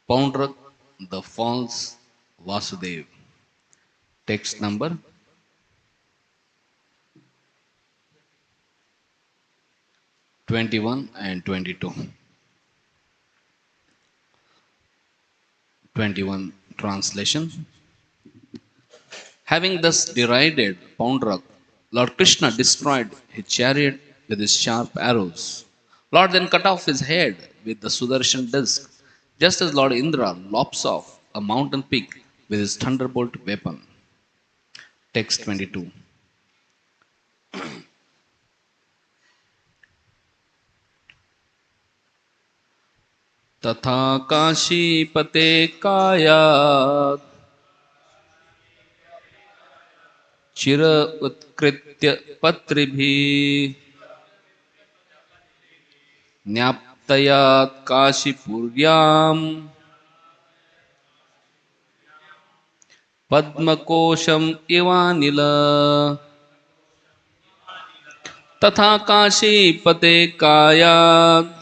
Poundrak, the false Vasudev. Text number 21 and 22. 21 translation. Having thus derided Poundrak, Lord Krishna destroyed his chariot with his sharp arrows. Lord then cut off his head with the Sudarshan disc, just as Lord Indra lops off a mountain peak with his thunderbolt weapon. Text 22. तथा काशीपते कायात् चिर उत्कृत्य पत्रिभिः न्याप्तयात् काशीपुर्याम् पद्मकोशम् इवानिल तथा काशीपते कायात्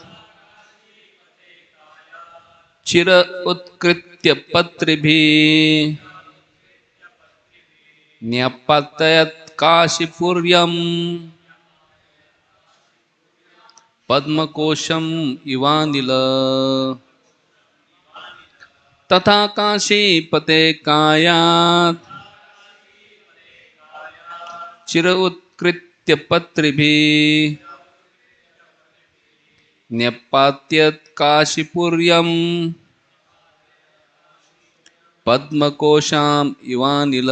चिर उत्कृत्य पत्रिभिः न्यपतयत् काशीपुर्यम् पद्मकोशम् इवानिल तथा काशीपते कायात् चिर उत्कृत्य पत्रिभिः न्यपात्यत् काशीपुर्यम् पद्मकोशाम् इवानिल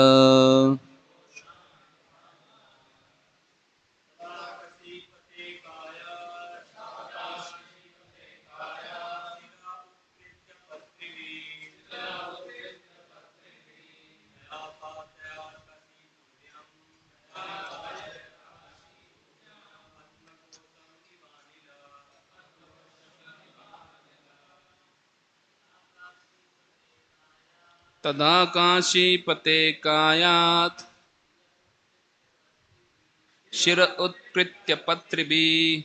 तदा काशीपते कायात् शिर उत्कृत्य पत्रिभिः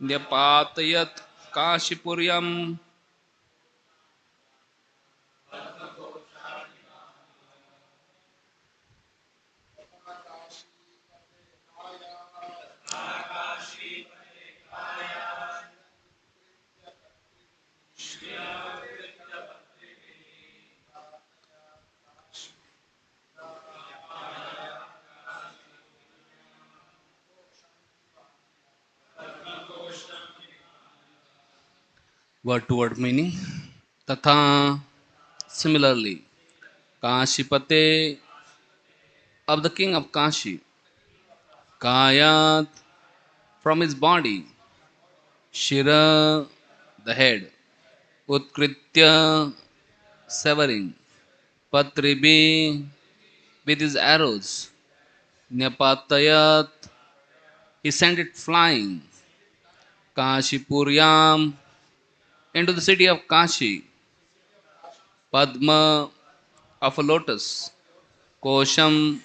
न्यपातयत् काशीपुर्यम् word to word meaning. Tatha, similarly, Kashipate of the king of Kashi, Kayat from his body, Shira the head, Utkritya severing, Patribi with his arrows, Nyapatayat he sent it flying, Kashipuryam into the city of Kashi, Padma of a lotus, Kosham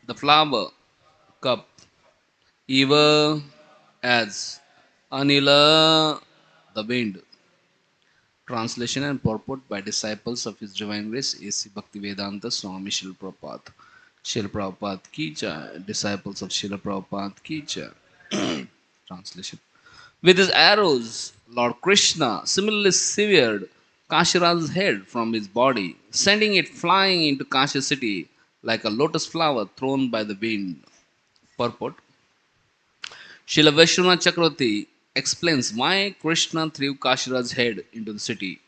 the flower, cup, Eva as Anila the wind. Translation and purport by disciples of His Divine Grace A.C. Bhaktivedanta Swami Srila Prabhupada. Srila Prabhupada ki jai. Disciples of Srila Prabhupada ki jai. Translation. With his arrows, Lord Krishna similarly severed Kashiraja's head from his body, sending it flying into Kashi city like a lotus flower thrown by the wind. Purport. Srila Vaishnava Chakravarti explains why Krishna threw Kashiraja's head into the city.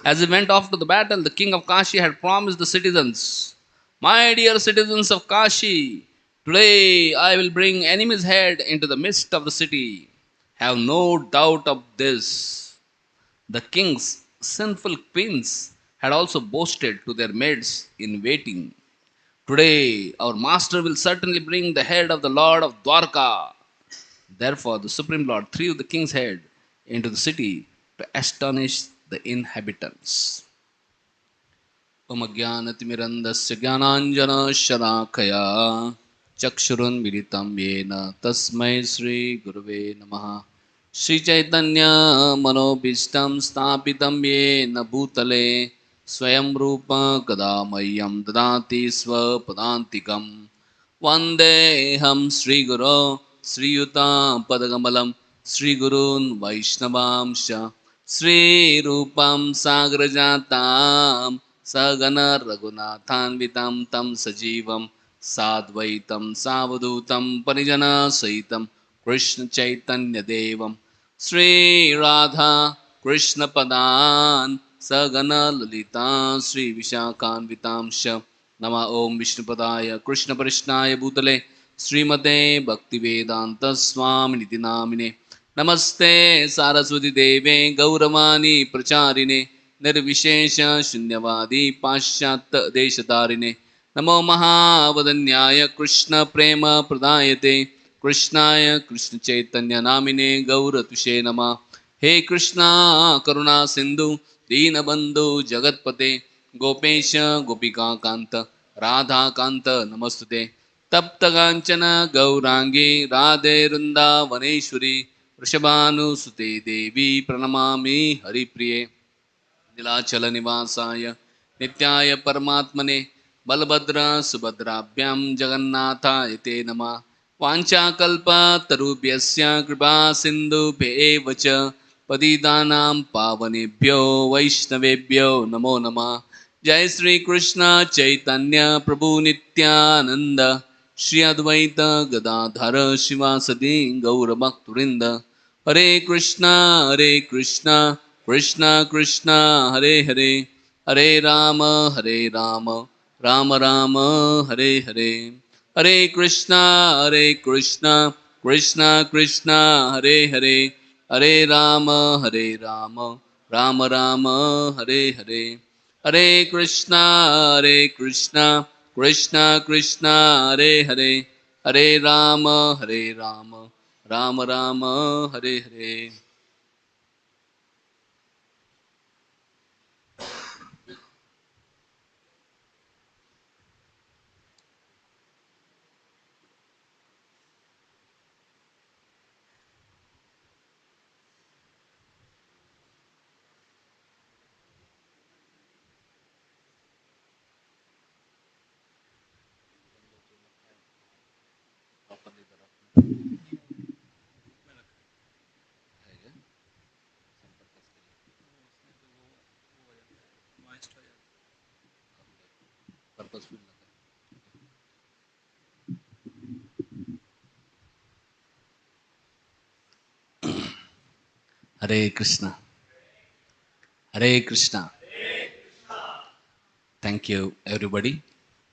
As he went off to the battle, the king of Kashi had promised the citizens, "My dear citizens of Kashi, today I will bring enemy's head into the midst of the city. Have no doubt of this." The king's sinful queens had also boasted to their maids in waiting, "Today our master will certainly bring the head of the Lord of Dwarka." Therefore, the Supreme Lord threw the king's head into the city to astonish the inhabitants. Om Ajnanatimirandasya Jnananjana Sharakaya Chakshurun Militam Yena Tasmai Sri Gurave Namaha. Sri Chaitanya Manobishtam Stapitam Yena Bhutale Swayam Rupa Kadamayyam Dadati Swapadantikam Vandeham Sri Guru Sri Yuta Padagamalam Sri Gurun Vaishnavamsha Sri Rupam Sagrajatam Sagana Raghunathanvitam Tam Sajivam Sadvaitam Savadutam Parijana Saitam Krishna Chaitanya Devam Sri Radha Krishna Padan Sagana Lalita Sri Vishakanvitamsha Nama Om Vishnupadaya Krishna Parishnaya Bhutale Srimate Bhaktivedanta Swami Niti Namine Namaste Saraswati Deve Gauramani Pracharine Nirvishesha Shunyavadi Pashat Deshatarine Namo Mahavadanyaya Krishna Prema Pradayate Krishnaya Krishna Chaitanya Namine Gauratushe Nama He Krishna Karuna Sindhu Dinabandhu Jagatpate Gopesha Gopika Kanta Radha Kanta Namastute Tapta Kanchana Gaurangi Radhe Runda Vaneshwari Vrishabhanu Sute Devi Pranamami Hari Priye Nilachal निवासाय नित्याय परमात्मने बलभद्र सुभद्राभ्यां जगन्नाथाय ते नमः वाञ्छाकल्पतरुभ्यश्च कृपा सिन्धुभ्येव च पतितानां पावनेभ्यो वैष्णवेभ्यो नमो नमः जय श्री कृष्ण चैतन्य प्रभु नित्यानंद श्री अद्वैत गदाधर शिवासदि गौरभक्तवृंद हरे Krishna Krishna Krishna Hare Hare Hare Ram Ram Ram Hare Hare Hare Krishna Krishna Krishna Hare Hare Hare Ram Ram Ram Hare Hare Hare Krishna Krishna Krishna Hare Hare Hare Ram Ram Ram Hare Hare Hare Krishna. Hare Krishna. Thank you everybody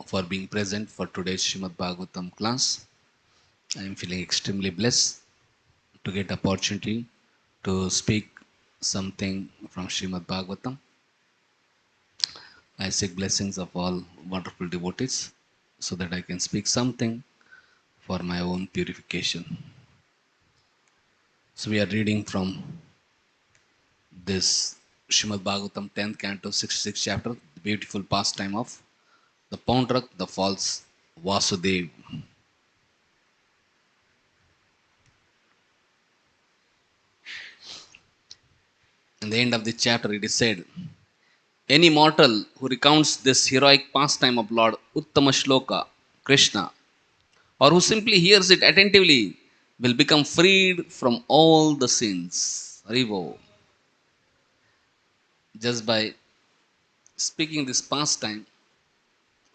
for being present for today's Srimad Bhagavatam class. I am feeling extremely blessed to get opportunity to speak something from Srimad Bhagavatam. I seek blessings of all wonderful devotees so that I can speak something for my own purification. So we are reading from this Srimad Bhagavatam 10th canto 66th chapter, the beautiful pastime of the Poundrak, the false Vasudev. In the end of the chapter, it is said, any mortal who recounts this heroic pastime of Lord Uttama Shloka, Krishna, or who simply hears it attentively, will become freed from all the sins. Haribo. Just by speaking this pastime,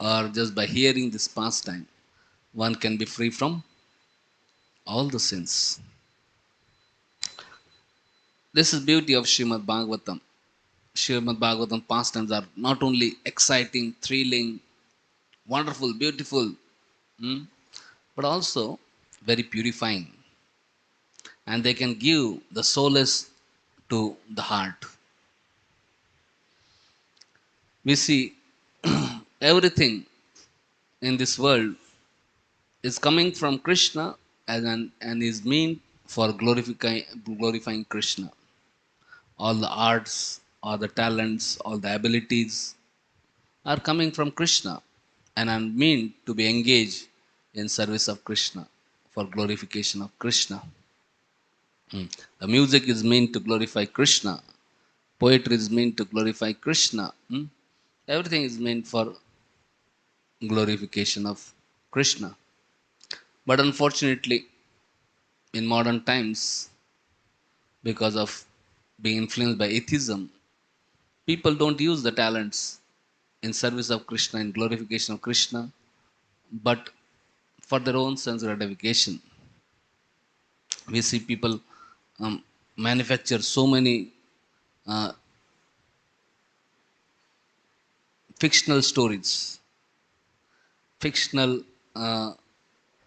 or just by hearing this pastime, one can be free from all the sins. This is beauty of Srimad Bhagavatam. Srimad Bhagavatam pastimes are not only exciting, thrilling, wonderful, beautiful, mm, but also very purifying. And they can give the solace to the heart. We see everything in this world is coming from Krishna and is meant for glorifying Krishna. All the arts, all the talents, all the abilities are coming from Krishna and are meant to be engaged in service of Krishna for glorification of Krishna. Mm. The music is meant to glorify Krishna. Poetry is meant to glorify Krishna. Everything is meant for glorification of Krishna. But unfortunately, in modern times, because of being influenced by atheism, people don't use the talents in service of Krishna, in glorification of Krishna, but for their own sense gratification. We see people manufacture so many uh, fictional stories, fictional uh,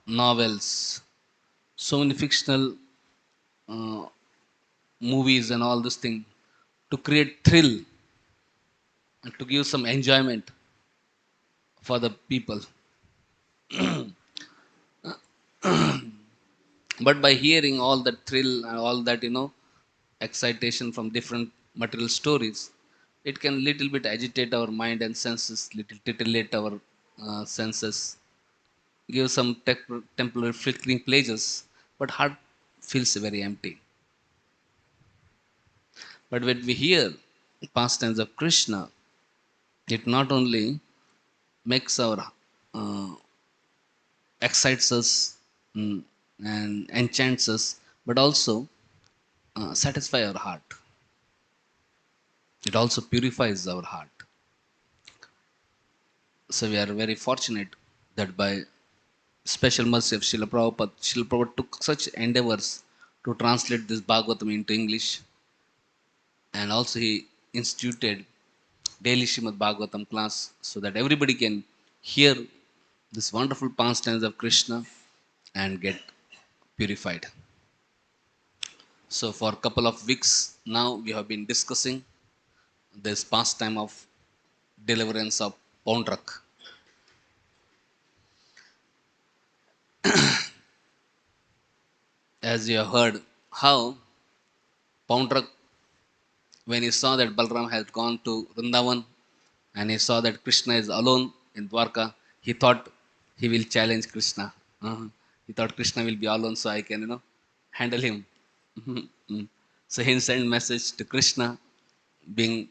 novels, so many fictional uh, movies and all this thing to create thrill and to give some enjoyment for the people. But by hearing all that thrill and all that excitation from different material stories, it can little bit agitate our mind and senses, little titillate our senses, give some temporary flickering pleasures, but heart feels very empty. But when we hear pastimes of Krishna, it not only makes our uh, excites us, mm, and enchants us, but also satisfy our heart. It also purifies our heart. So we are very fortunate that by special mercy of Srila Prabhupada took such endeavors to translate this Bhagavatam into English, and also he instituted daily Srimad Bhagavatam class so that everybody can hear this wonderful pastimes of Krishna and get purified. So for a couple of weeks now, we have been discussing this pastime of deliverance of Pondrak. As you have heard, how Pondrak, when he saw that Balram had gone to Vrindavan and he saw that Krishna is alone in Dwarka, he thought he will challenge Krishna. He thought Krishna will be alone, so I can, handle him. Mhm. So he sent message to Krishna, being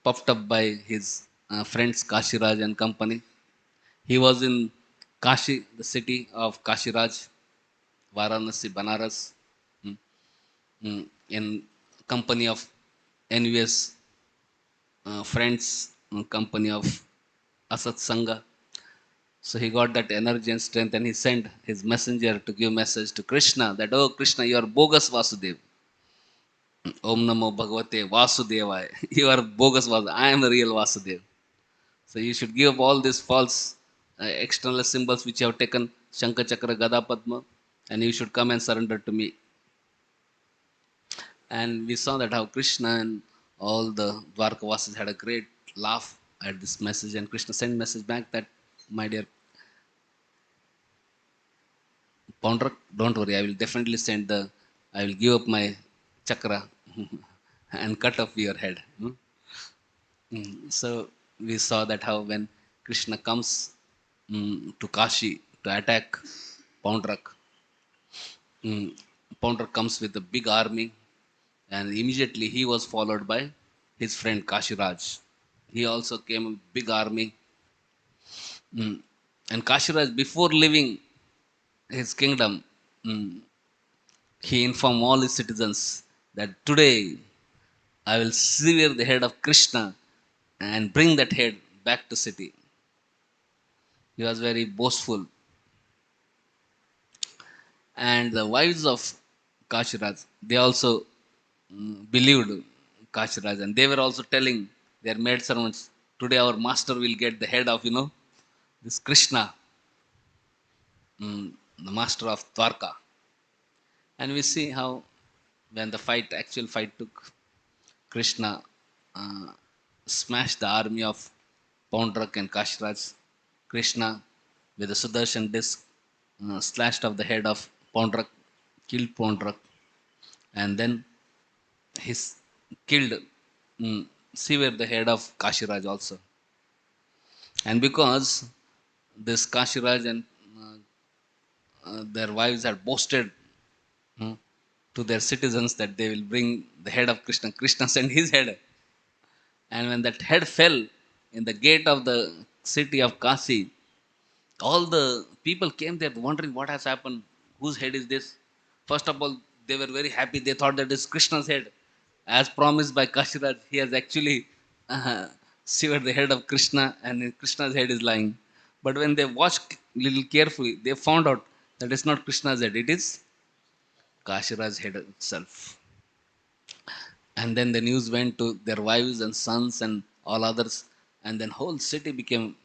puffed up by his friends Kashiraj and company. He was in Kashi, the city of Kashiraj, Varanasi, Banaras, in company of envious friends, company of Asat Sangha. So he got that energy and strength, and he sent his messenger to give message to Krishna that, oh Krishna, you are bogus Vasudev. Om Namo Bhagavate Vasudevaya. You are bogus Vasudev. I am the real Vasudev. So you should give up all these false external symbols which you have taken, Shankha Chakra Gada Padma, and you should come and surrender to me. And we saw that how Krishna and all the Dwarkavasis had a great laugh at this message, and Krishna sent message back that, my dear Pondrak, don't worry, I will definitely I will give up my chakra and cut off your head. So we saw that how when Krishna comes to Kashi to attack Pondrak, mm, Pondrak comes with a big army, and immediately he was followed by his friend Kashiraj. He also came with big army. And Kashiraj, before leaving his kingdom, mm, he informed all his citizens that today I will sever the head of Krishna and bring that head back to city. He was very boastful. And the wives of Kashiraj, they also believed Kashiraj, and they were also telling their maidservants, today our master will get the head of, this Krishna, the master of Dwarka. And we see how when the actual fight took, Krishna uh, smashed the army of Pondrak and Kashiraj. Krishna, with a Sudarshan disc, slashed off the head of Pondrak, killed Pondrak, and then he's killed, mm, severed the head of Kashiraj also. And because this Kashiraj and their wives had boasted, mm, to their citizens that they will bring the head of Krishna. Krishna sent his head. And when that head fell in the gate of the city of Kasi, all the people came there wondering what has happened. Whose head is this? First of all, they were very happy. They thought that it's Krishna's head. As promised by Kashiraj, he has actually severed the head of Krishna and Krishna's head is lying. But when they watched little carefully, they found out that it's not Krishna's head, it is Kashiraj's head itself. And then the news went to their wives and sons and all others, and then whole city became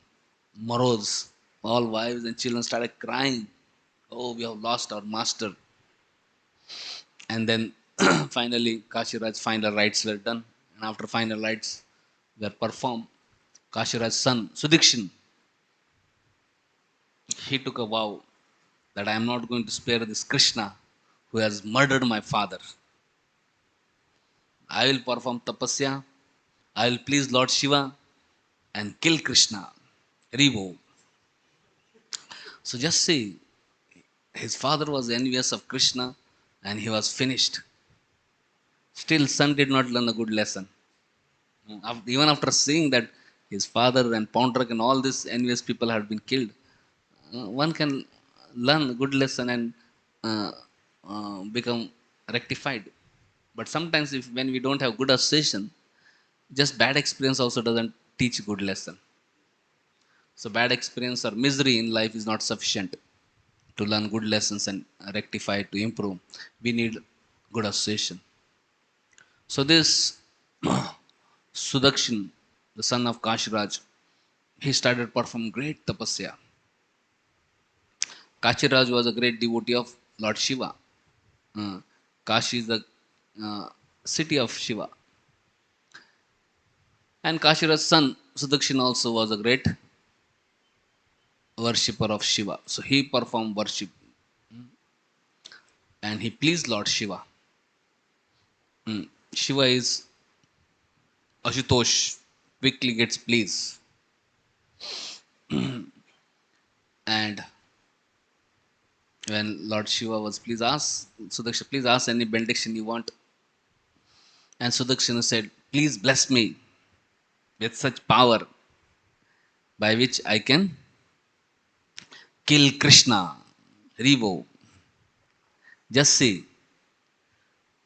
morose. All wives and children started crying, oh, we have lost our master. And then finally Kashiraj's final rites were done, and after final rites were performed, Kashiraj's son Sudikshin, he took a vow that I am not going to spare this Krishna who has murdered my father. I will perform tapasya, I will please Lord Shiva and kill Krishna. 𝐉𝐎𝐈𝐍. So just see, his father was envious of Krishna and he was finished. Still, son did not learn a good lesson. Even after seeing that his father and Poundrak and all these envious people had been killed, one can learn a good lesson and uh, become rectified. But sometimes, if when we don't have good association, just bad experience also doesn't teach good lesson. So bad experience or misery in life is not sufficient to learn good lessons and rectify to improve. We need good association. So this Sudakshin, the son of Kashiraj, he started performing great tapasya. Kashiraj was a great devotee of Lord Shiva. Kashi is the uh, city of Shiva. And Kashiraj's son Sudakshin also was a great worshipper of Shiva. So he performed worship and he pleased Lord Shiva. Shiva is Ashutosh, quickly gets pleased. And when Lord Shiva was pleased, ask Sudakshin, please ask any benediction you want. And Sudakshina said, please bless me with such power by which I can kill Krishna. 𝐉𝐎𝐈𝐍. Just see,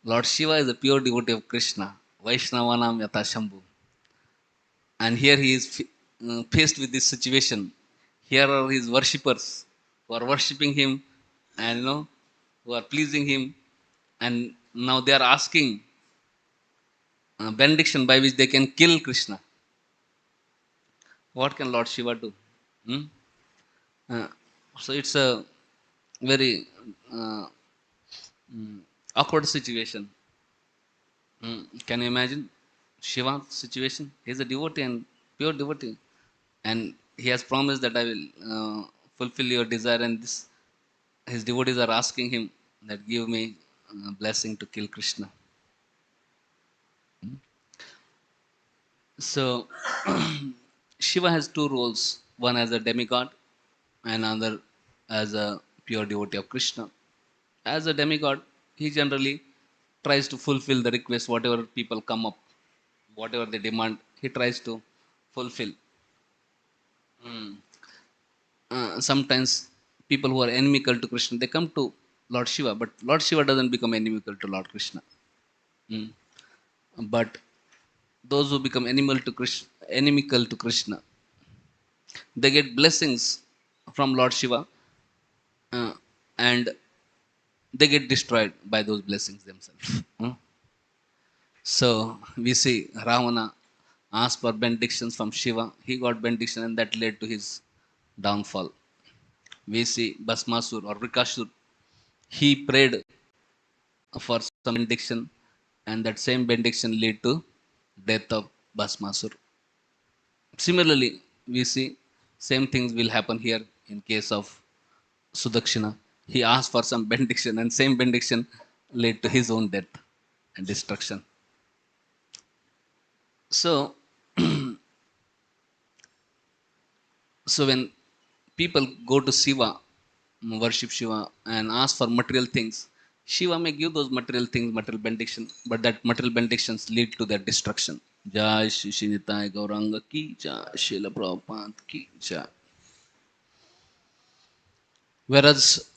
Lord Shiva is a pure devotee of Krishna. Vaishnavanam yata Shambhu. And here he is faced with this situation. Here are his worshippers who are worshipping him and who are pleasing him. And now they are asking benediction by which they can kill Krishna. What can Lord Shiva do? Hmm? Uh, so it's a very uh, awkward situation. Can you imagine Shiva's situation? He is a devotee and pure devotee, and he has promised that I will fulfill your desire. And this, his devotees are asking him that give me blessing to kill Krishna. So Shiva has two roles: one as a demigod, and another as a pure devotee of Krishna. As a demigod, he generally tries to fulfill the request, whatever people come up, whatever they demand, he tries to fulfill. Sometimes people who are inimical to Krishna, they come to Lord Shiva, but Lord Shiva doesn't become inimical to Lord Krishna. Mm. But those who become inimical to Krishna, they get blessings from Lord Shiva, uh, and they get destroyed by those blessings themselves. So we see Ravana asked for benedictions from Shiva. He got benediction, and that led to his downfall. We see Bhasmasur or Vrikashur. He prayed for some benediction, and that same benediction led to death of Bhasmasur. Similarly, we see same things will happen here in case of Sudakshina. He asked for some benediction, and same benediction led to his own death and destruction. So, so when people go to Shiva, worship Shiva, and ask for material things, Shiva may give those material things, material benediction, but that material benedictions lead to their destruction. Jai Shri Shri Nitai Gauranga ki jai, Srila Prabhupada ki jai. Whereas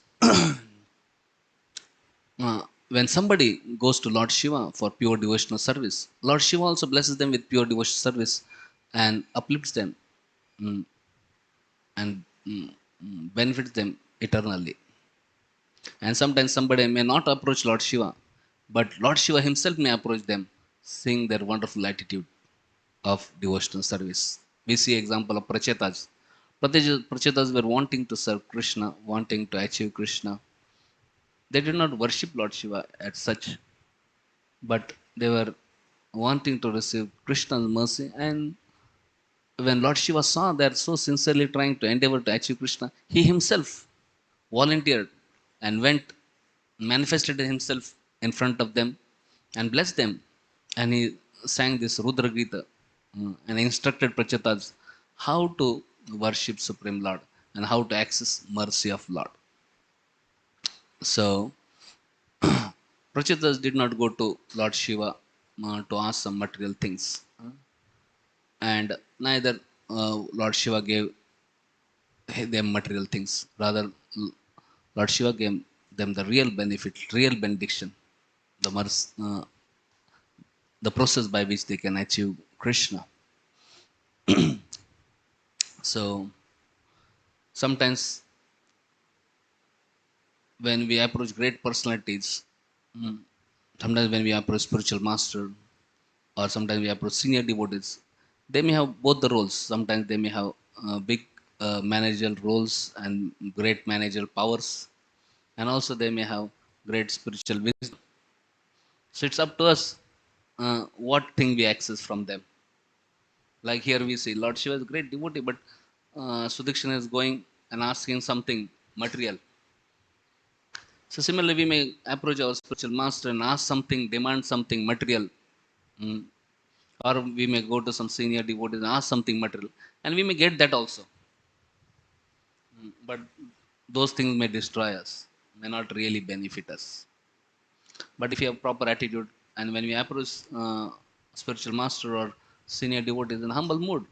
when somebody goes to Lord Shiva for pure devotional service, Lord Shiva also blesses them with pure devotional service and uplifts them, mm, and benefits them eternally. And sometimes somebody may not approach Lord Shiva, but Lord Shiva himself may approach them, seeing their wonderful attitude of devotional service. We see example of Prachetas. Prachetas were wanting to serve Krishna, wanting to achieve Krishna. They did not worship Lord Shiva as such, but they were wanting to receive Krishna's mercy. And when Lord Shiva saw they are so sincerely trying to endeavor to achieve Krishna, he himself volunteered and went, manifested himself in front of them and blessed them. And he sang this Rudra Gita, and instructed Prachetas how to worship Supreme Lord and how to access mercy of Lord. So Prachetas did not go to Lord Shiva to ask some material things, and neither Lord Shiva gave them material things. Rather, Lord Shiva gave them the real benefit, real benediction, the the process by which they can achieve Krishna. So sometimes when we approach great personalities, mm, sometimes when we approach spiritual master, or sometimes we approach senior devotees, they may have both the roles. Sometimes they may have big managerial roles and great managerial powers, and also they may have great spiritual wisdom. So it's up to us what thing we access from them. Like here we see Lord Shiva is a great devotee, but Sudikshana is going and asking something material. So similarly, we may approach our spiritual master and ask something, demand something material, mm, or we may go to some senior devotees and ask something material, and we may get that also. But those things may destroy us, may not really benefit us. But if you have proper attitude, and when we approach spiritual master or senior devotees in humble mood,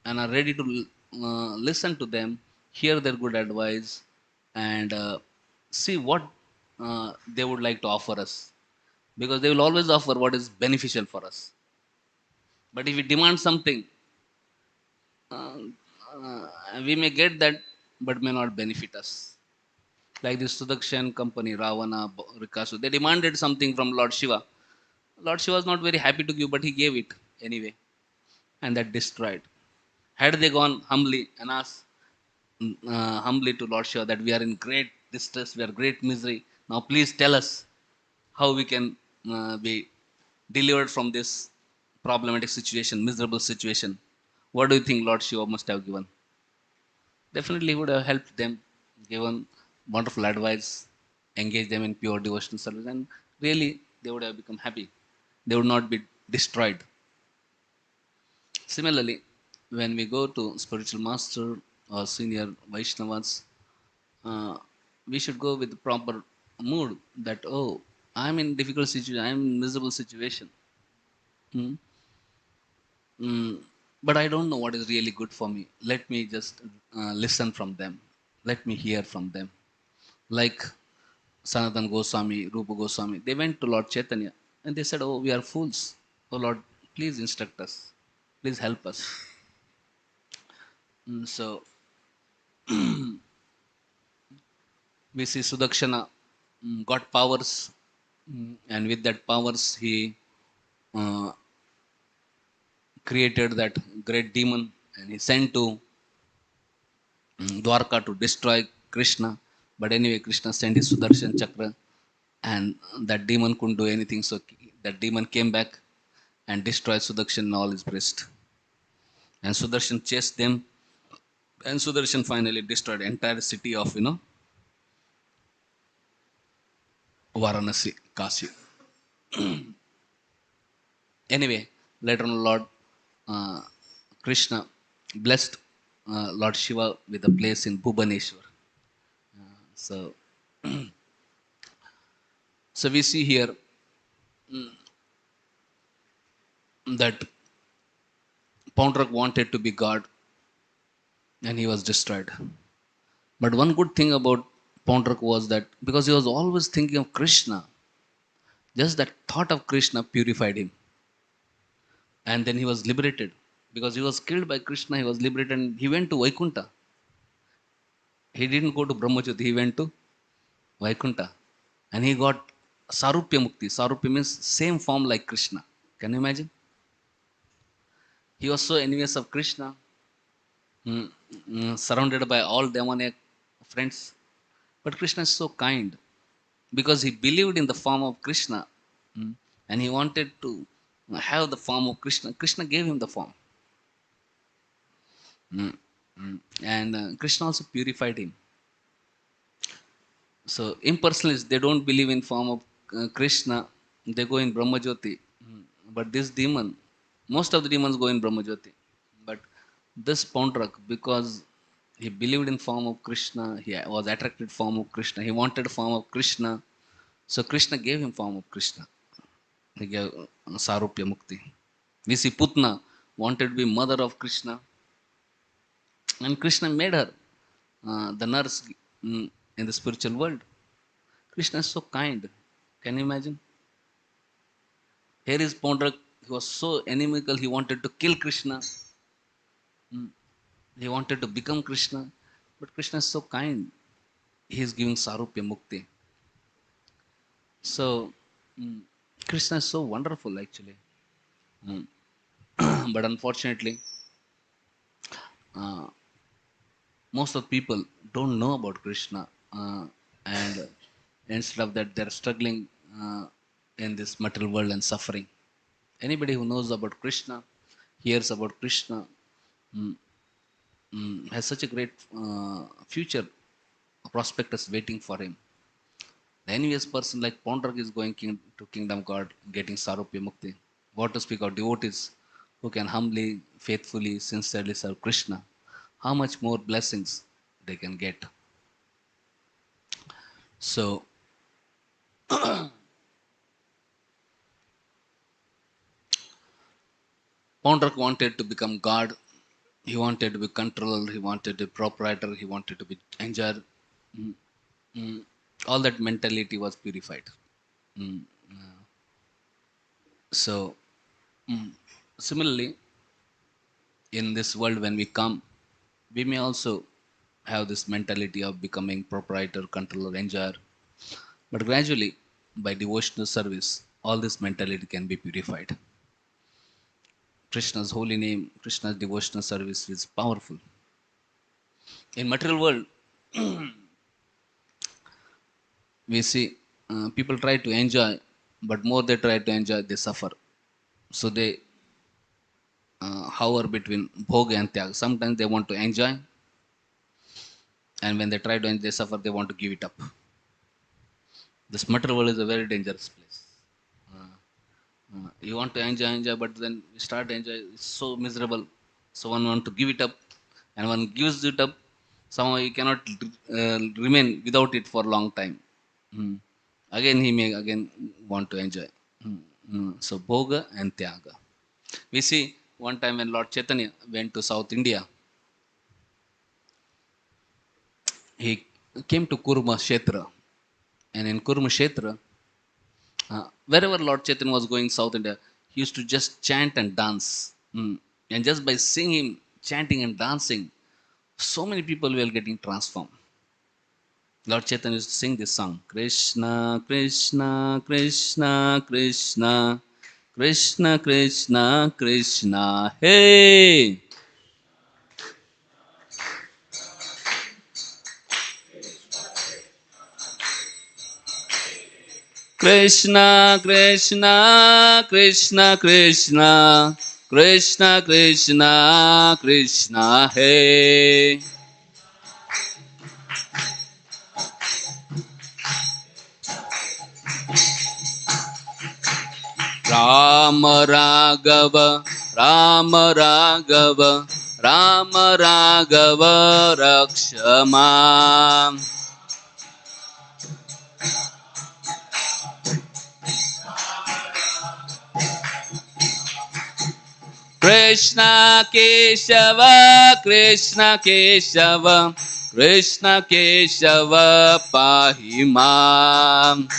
and are ready to listen to them, hear their good advice, and see what they would like to offer us, because they will always offer what is beneficial for us. But if we demand something, uh, we may get that, but may not benefit us. Like this Sudakshan company, Ravana, Rikasu, they demanded something from Lord Shiva. Lord Shiva was not very happy to give, but he gave it anyway, and that destroyed. Had they gone humbly and asked humbly to Lord Shiva that we are in great distress, we are great misery. Now please tell us how we can be delivered from this problematic situation, miserable situation. What do you think Lord Shiva must have given? Definitely he would have helped them, given wonderful advice, engaged them in pure devotional service, and really they would have become happy. They would not be destroyed. Similarly, when we go to spiritual master or senior Vaishnavas, uh, we should go with the proper mood that, oh, I'm in difficult situation, I'm in miserable situation. Hmm. Mm, but I don't know what is really good for me. Let me just listen from them. Let me hear from them. Like Sanatan Goswami, Rupa Goswami, they went to Lord Chaitanya and they said, oh, we are fools. Oh Lord, please instruct us. Please help us. So we see Sudakshana got powers, and with that powers he uh, created that great demon, and he sent to Dwarka to destroy Krishna. But anyway, Krishna sent his Sudarshan Chakra, and that demon couldn't do anything. So that demon came back and destroyed Sudarshan in all his breast. And Sudarshan chased them, and Sudarshan finally destroyed the entire city of Varanasi, Kasi. Anyway, later on, Lord uh, Krishna blessed Lord Shiva with a place in Bhubaneswar. So So we see here that Poundrak wanted to be God and he was destroyed. But one good thing about Poundrak was that because he was always thinking of Krishna, just that thought of Krishna purified him. And then he was liberated. Because he was killed by Krishna, he was liberated and he went to Vaikunta. He didn't go to Brahmajyoti, he went to Vaikunta. And he got Sarupya Mukti. Sarupya means same form like Krishna. Can you imagine? He was so envious of Krishna, surrounded by all demonic friends. But Krishna is so kind because he believed in the form of Krishna, and he wanted to have the form of Krishna. Krishna gave him the form. And Krishna also purified him. So impersonalists, they don't believe in form of Krishna. They go in Brahmajyoti. But this demon, most of the demons go in Brahmajyoti. But this Poundrak, because he believed in form of Krishna, he was attracted form of Krishna. He wanted form of Krishna. So Krishna gave him form of Krishna. He gave Sarupya Mukti. We see Putna wanted to be mother of Krishna. And Krishna made her the nurse in the spiritual world. Krishna is so kind. Can you imagine? Here is Poundrak. He was so inimical. He wanted to kill Krishna. He wanted to become Krishna. But Krishna is so kind. He is giving Sarupya Mukti. So, Krishna is so wonderful actually. But unfortunately, most of the people don't know about Krishna, and instead of that, they're struggling in this material world and suffering. Anybody who knows about Krishna, hears about Krishna, has such a great future prospectus waiting for him. The envious person like Poundrak is going to kingdom God, getting Sarupya Mukti. What to speak of devotees who can humbly, faithfully, sincerely serve Krishna? How much more blessings they can get? So, Poundrak wanted to become God. He wanted to be controller. He wanted to be proprietor. He wanted to be enjoyer. All that mentality was purified. So, similarly, in this world, when we come, we may also have this mentality of becoming proprietor, controller, enjoyer. But gradually, by devotional service, all this mentality can be purified. Krishna's holy name, Krishna's devotional service is powerful. In material world, we see people try to enjoy, but more they try to enjoy, they suffer. So they hover between bhoga and tyaga. Sometimes they want to enjoy, and when they try to enjoy, they suffer. They want to give it up. This material world is a very dangerous place. You want to enjoy, but then you start to enjoy. It's so miserable. So one want to give it up, and one gives it up. Somehow you cannot remain without it for a long time. Again, he may again want to enjoy. So bhoga and tyaga. We see one time when Lord Chaitanya went to South India, he came to Kurma Kshetra, and in Kurma Kshetra, wherever Lord Chaitanya was going South India, he used to just chant and dance. And just by seeing him chanting and dancing, so many people were getting transformed. Lord Chaitanya used to sing this song: Krishna, Krishna, Krishna, Krishna, Krishna, Krishna, Krishna, hey! Krishna, Krishna, Krishna, Krishna, Krishna, Krishna, Krishna, hey! Rama Raghava, Rama Raghava, Rama Raghava Rakshama. Krishna Keshava, Krishna Keshava, Krishna Keshava Pahimam.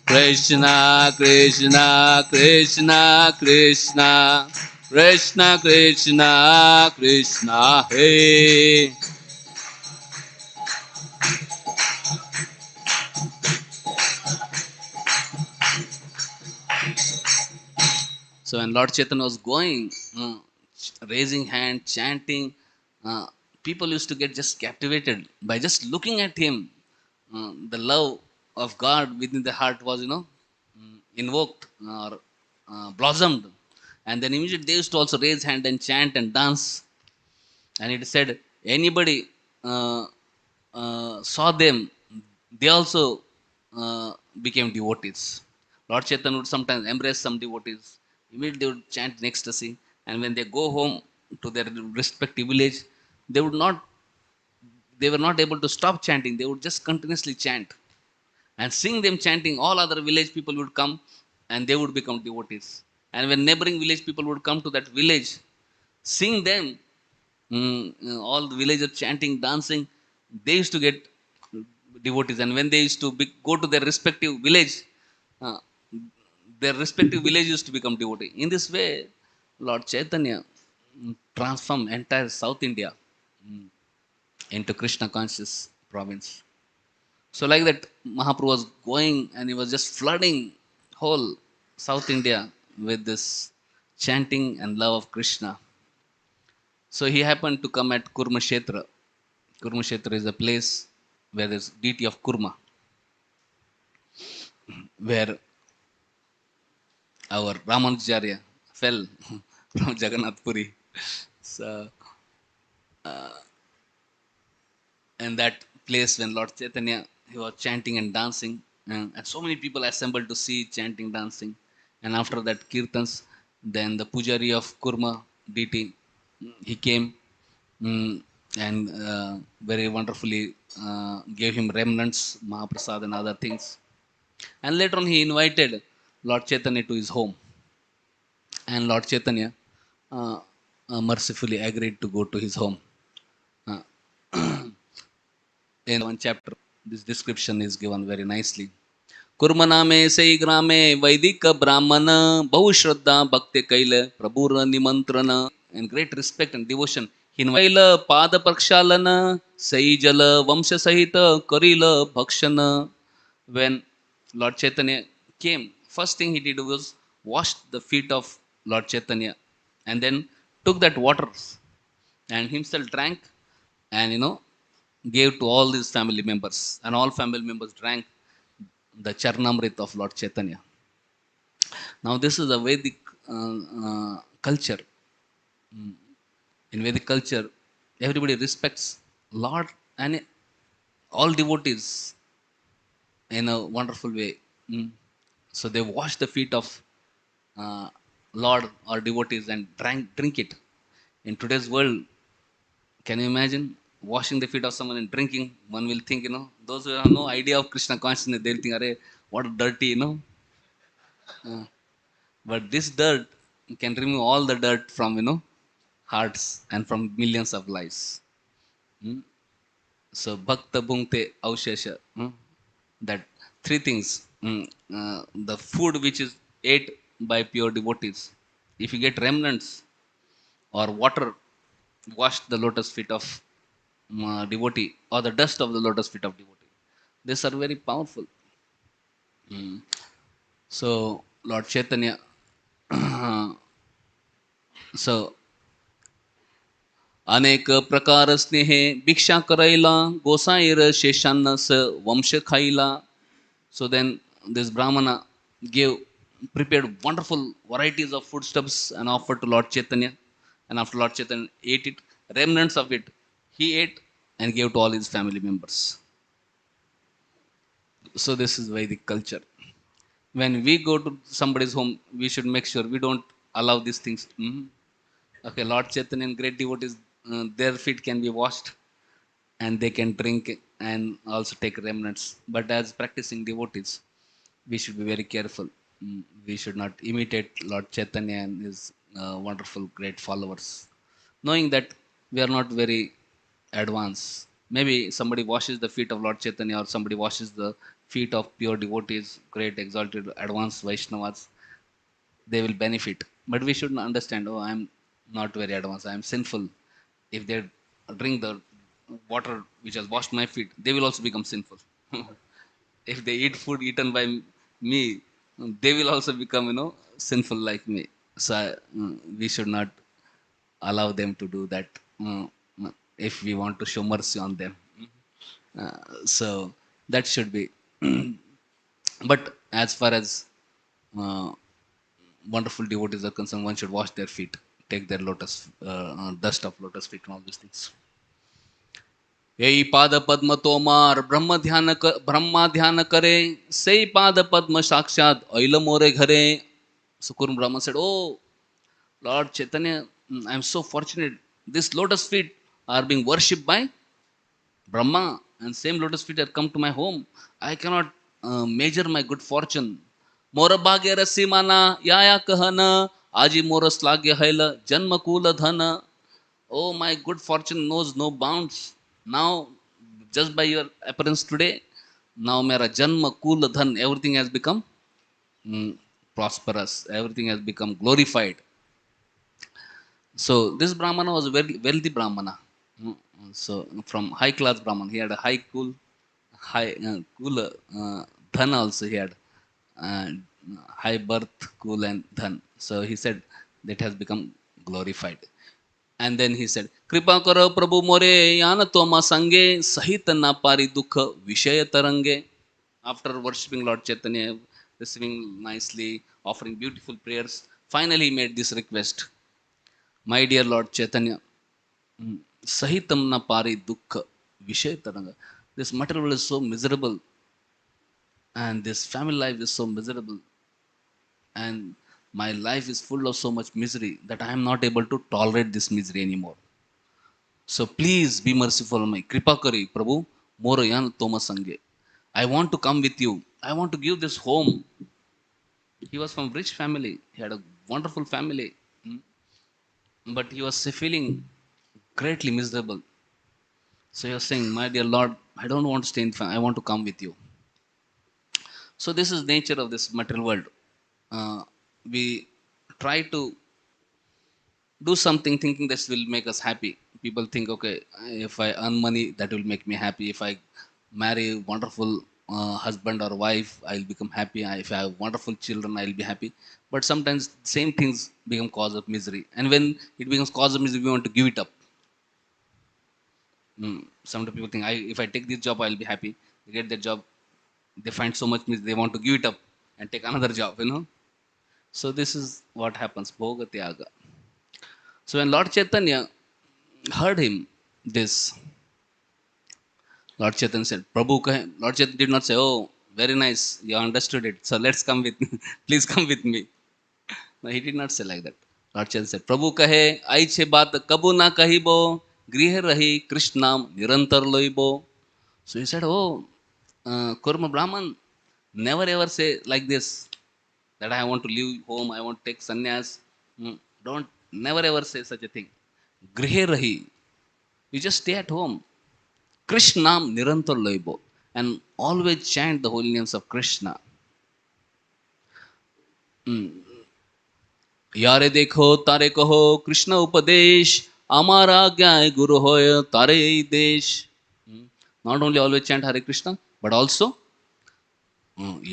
Krishna Krishna Krishna Krishna Krishna Krishna Krishna Hey. So when Lord Chaitanya was going, raising hand, chanting, uh, people used to get just captivated by just looking at him. The love of God within the heart was, invoked or blossomed. And then immediately they used to also raise hand and chant and dance. And it said anybody saw them, they also became devotees. Lord Chaitanya would sometimes embrace some devotees, immediately they would chant in ecstasy, and when they go home to their respective village, they would not, they were not able to stop chanting. They would just continuously chant, and seeing them chanting, all other village people would come, and they would become devotees. And when neighboring village people would come to that village, seeing them, all the villagers chanting, dancing, they used to get devotees. And when they used to go to their respective village, uh, their respective village used to become devotee. In this way, Lord Chaitanya transformed entire South India into Krishna conscious province. So like that, Mahaprabhu was going and he was just flooding whole South India with this chanting and love of Krishna. So he happened to come at Kurmashetra. Kurmashetra is a place where there's deity of Kurma, where our Ramanujacharya fell from Jagannath Puri. So, in that place, when Lord Chaitanya, he was chanting and dancing, and so many people assembled to see chanting, dancing. And after that kirtans, then the pujari of Kurma deity, he came, mm, and very wonderfully gave him remnants, Mahaprasad and other things. And later on, he invited Lord Chaitanya to his home, and Lord Chaitanya mercifully agreed to go to his home. Uh, in one chapter, this description is given very nicely. कुर्मनामे सई ग्रामे वैदिक ब्राह्मण बहु श्रद्धा भक्ति कैल प्रभुर निमंत्रण and great respect and devotion. He invited पाद प्रक्षालन सई जल वंश सहित करिल भक्षण. When Lord Chaitanya came, first thing he did was wash the feet of Lord Chaitanya, and then took that water and himself drank, and gave to all his family members, and all family members drank the Charnamrit of Lord Chaitanya. Now, this is a Vedic culture. In Vedic culture, everybody respects Lord and all devotees in a wonderful way. So they wash the feet of uh, Lord or devotees and drink it. In today's world, can you imagine washing the feet of someone and drinking? One will think, those who have no idea of Krishna consciousness, they'll think, "Arey, what dirty." But this dirt can remove all the dirt from hearts and from millions of lives. Hmm? So bhakta bhungte avshesha. That three things. The food which is ate by pure devotees. If you get remnants or water, wash the lotus feet of devotee, or the dust of the lotus feet of devotee. These are very powerful. So Lord Chaitanya. So अनेक प्रकार स्नेहे भिक्षा करायला गोसाईर शेषांना स वंश खाईला. So then this Brahmana gave, prepared wonderful varieties of foodstuffs and offered to Lord Chaitanya. And after Lord Chaitanya ate it, remnants of it he ate and gave to all his family members. So this is Vedic culture. When we go to somebody's home, we should make sure we don't allow these things. Okay, Lord Chaitanya and great devotees, their feet can be washed and they can drink and also take remnants. But as practicing devotees, we should be very careful. We should not imitate Lord Chaitanya and his wonderful, great followers, knowing that we are not very advanced. Maybe somebody washes the feet of Lord Chaitanya, or somebody washes the feet of pure devotees, great, exalted, advanced Vaishnavas, they will benefit. But we should understand, oh, I'm not very advanced, I'm sinful. If they drink the water which has washed my feet, they will also become sinful. If they eat food eaten by me, they will also become, sinful like me. So we should not allow them to do that, if we want to show mercy on them. So that should be. But as far as uh, wonderful devotees are concerned, one should wash their feet, take their lotus dust of lotus feet and all these things. यही पाद पद्म तोमार ब्रह्मा ध्यान करे सही पाद पद्म साक्षात ऐल मोरे घरे. So Kurum Brahman said, "Oh Lord Chaitanya, I am so fortunate. These lotus feet are being worshipped by Brahma, and same lotus feet have come to my home. I cannot measure my good fortune. Mora bhagya rasimana yaya kahana aji mora slagya haila janma kula dhana." Oh, my good fortune knows no bounds. Now, just by your appearance today, now mera janma kula dhan, everything has become mm, prosperous. Everything has become glorified. So this Brahmana was a very wealthy Brahmana. Mm, So from high class Brahman, he had a high cool dhan also he had, uh, high birth, cool and dhan. So he said that has become glorified. And then he said, "Kripa karo Prabhu more yana toma sange sahita na pari dukha vishaya tarange." After worshipping Lord Chaitanya, receiving nicely, offering beautiful prayers, finally he made this request: "My dear Lord Chaitanya, sahitam na pari dukha vishaya taranga." This material world is so miserable, and this family life is so miserable, and my life is full of so much misery that I am not able to tolerate this misery anymore. So please be merciful on me. Kripa kari, Prabhu, Moroyan Toma Sange. I want to come with you. I want to give this home. He was from rich family. He had a wonderful family. Mm. But he was feeling greatly miserable. So he was saying, "My dear Lord, I don't want to stay in family. I want to come with you." So this is nature of this material world. We try to do something thinking this will make us happy. People think, okay, if I earn money, that will make me happy. If I marry a wonderful husband or wife, I'll become happy. If I have wonderful children, I'll be happy. But sometimes same things become cause of misery, and when it becomes cause of misery, we want to give it up. Some people think, if I take this job, I'll be happy. They get that job, they find so much misery, they want to give it up and take another job. So this is what happens, bhoga tyaga. So when Lord Chaitanya heard him this, Lord Chaitanya said, "Prabhu kahe." Lord Chaitanya did not say, "Oh, very nice, you understood it. So let's come with me. Please come with me." No, he did not say like that. Lord Chaitanya said, "Prabhu kahe, ai che baat kabu na kahibo, grihe rahi Krishnam nirantar loibo." So he said, "Oh, Kurma Brahman, never ever say like this, that I want to leave home, I want to take sannyas. Don't, never ever say such a thing. Grihe rahi. You just stay at home. Krishnam nirantar loibo, and always chant the holy names of Krishna. यारे देखो तारे कहो कृष्ण उपदेश আমার আজ্ঞায় গুরু হয় তারে এই দেশ. Not only always chant Hare Krishna, but also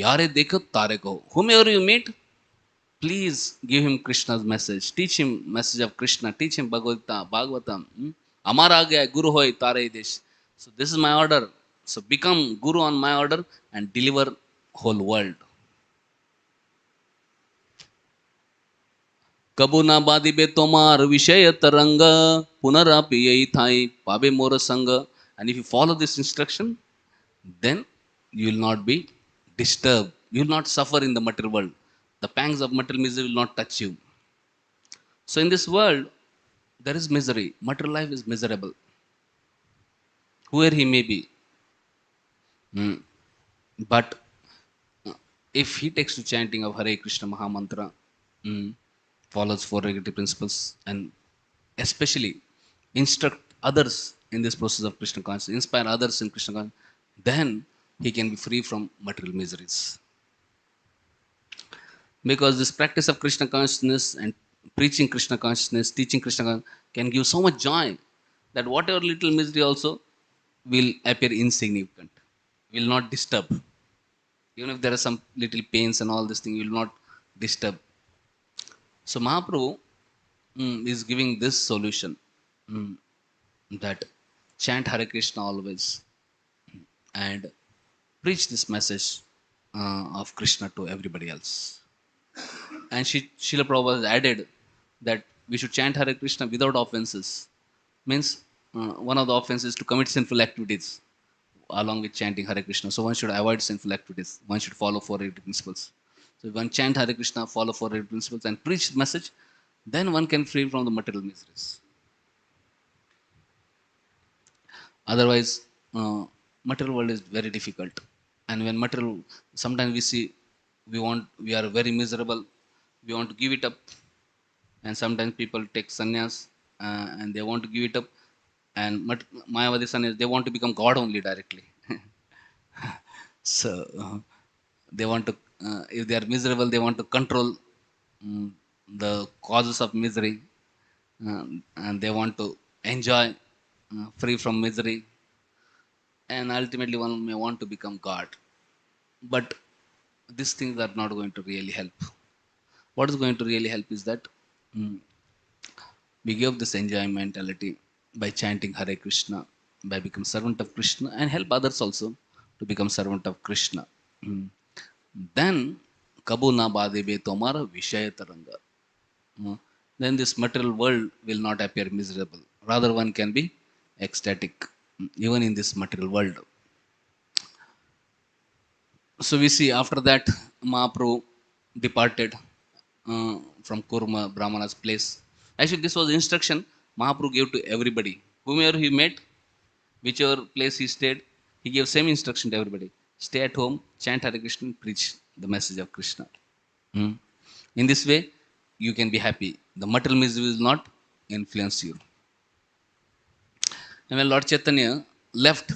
यारे देखो तारे कहो, whomever you meet, please give him Krishna's message, teach him message of Krishna, teach him Bhagavatam. আমার আজ্ঞায় গুরু হয় তারে এই দেশ. So this is my order. So become guru on my order and deliver whole world. कबू ना बादिबे तोमार विषय तरंग पुनरापि यही थाई पाबे मोर संग. And if you follow this instruction, then you will not be disturbed. You will not suffer in the material world. The pangs of material misery will not touch you. So in this world, there is misery. Material life is miserable. Whoever he may be. Mm. But if he takes to chanting of Hare Krishna Mahamantra, mm, follows four regulative principles, and especially instruct others in this process of Krishna consciousness, inspire others in Krishna consciousness, then he can be free from material miseries. Because this practice of Krishna consciousness and preaching Krishna consciousness, teaching Krishna consciousness can give so much joy that whatever little misery also will appear insignificant, will not disturb. Even if there are some little pains and all this thing, will not disturb. So Mahaprabhu is giving this solution, mm, that chant Hare Krishna always and preach this message of Krishna to everybody else. And Srila Prabhupada has added that we should chant Hare Krishna without offenses. Means one of the offenses is to commit sinful activities along with chanting Hare Krishna. So one should avoid sinful activities. One should follow four regulative principles. So if one chant Hare Krishna, follow four regulative principles, and preach the message, then one can free from the material miseries. Otherwise, material world is very difficult. And when material, sometimes we see we are very miserable, we want to give it up. And sometimes people take sannyas, and they want to give it up. And Mayavadi sannyas, they want to become God only directly. So they want to, if they are miserable, they want to control mm, the causes of misery, and they want to enjoy free from misery, and ultimately one may want to become God. But these things are not going to really help. What is going to really help is that mm, we give this enjoy mentality by chanting Hare Krishna, by become servant of Krishna, and help others also to become servant of Krishna. Mm. Then kabu na badebe tomara vishaya taranga. Mm. Then this material world will not appear miserable. Rather, one can be ecstatic, even in this material world. So we see after that Mahaprabhu departed from Kurma Brahmana's place. Actually, this was instruction Mahaprabhu gave to everybody. Whomever he met, whichever place he stayed, he gave same instruction to everybody. Stay at home, chant Hare Krishna, preach the message of Krishna. Hmm. In this way, you can be happy. The material misery will not influence you. And when Lord Chaitanya left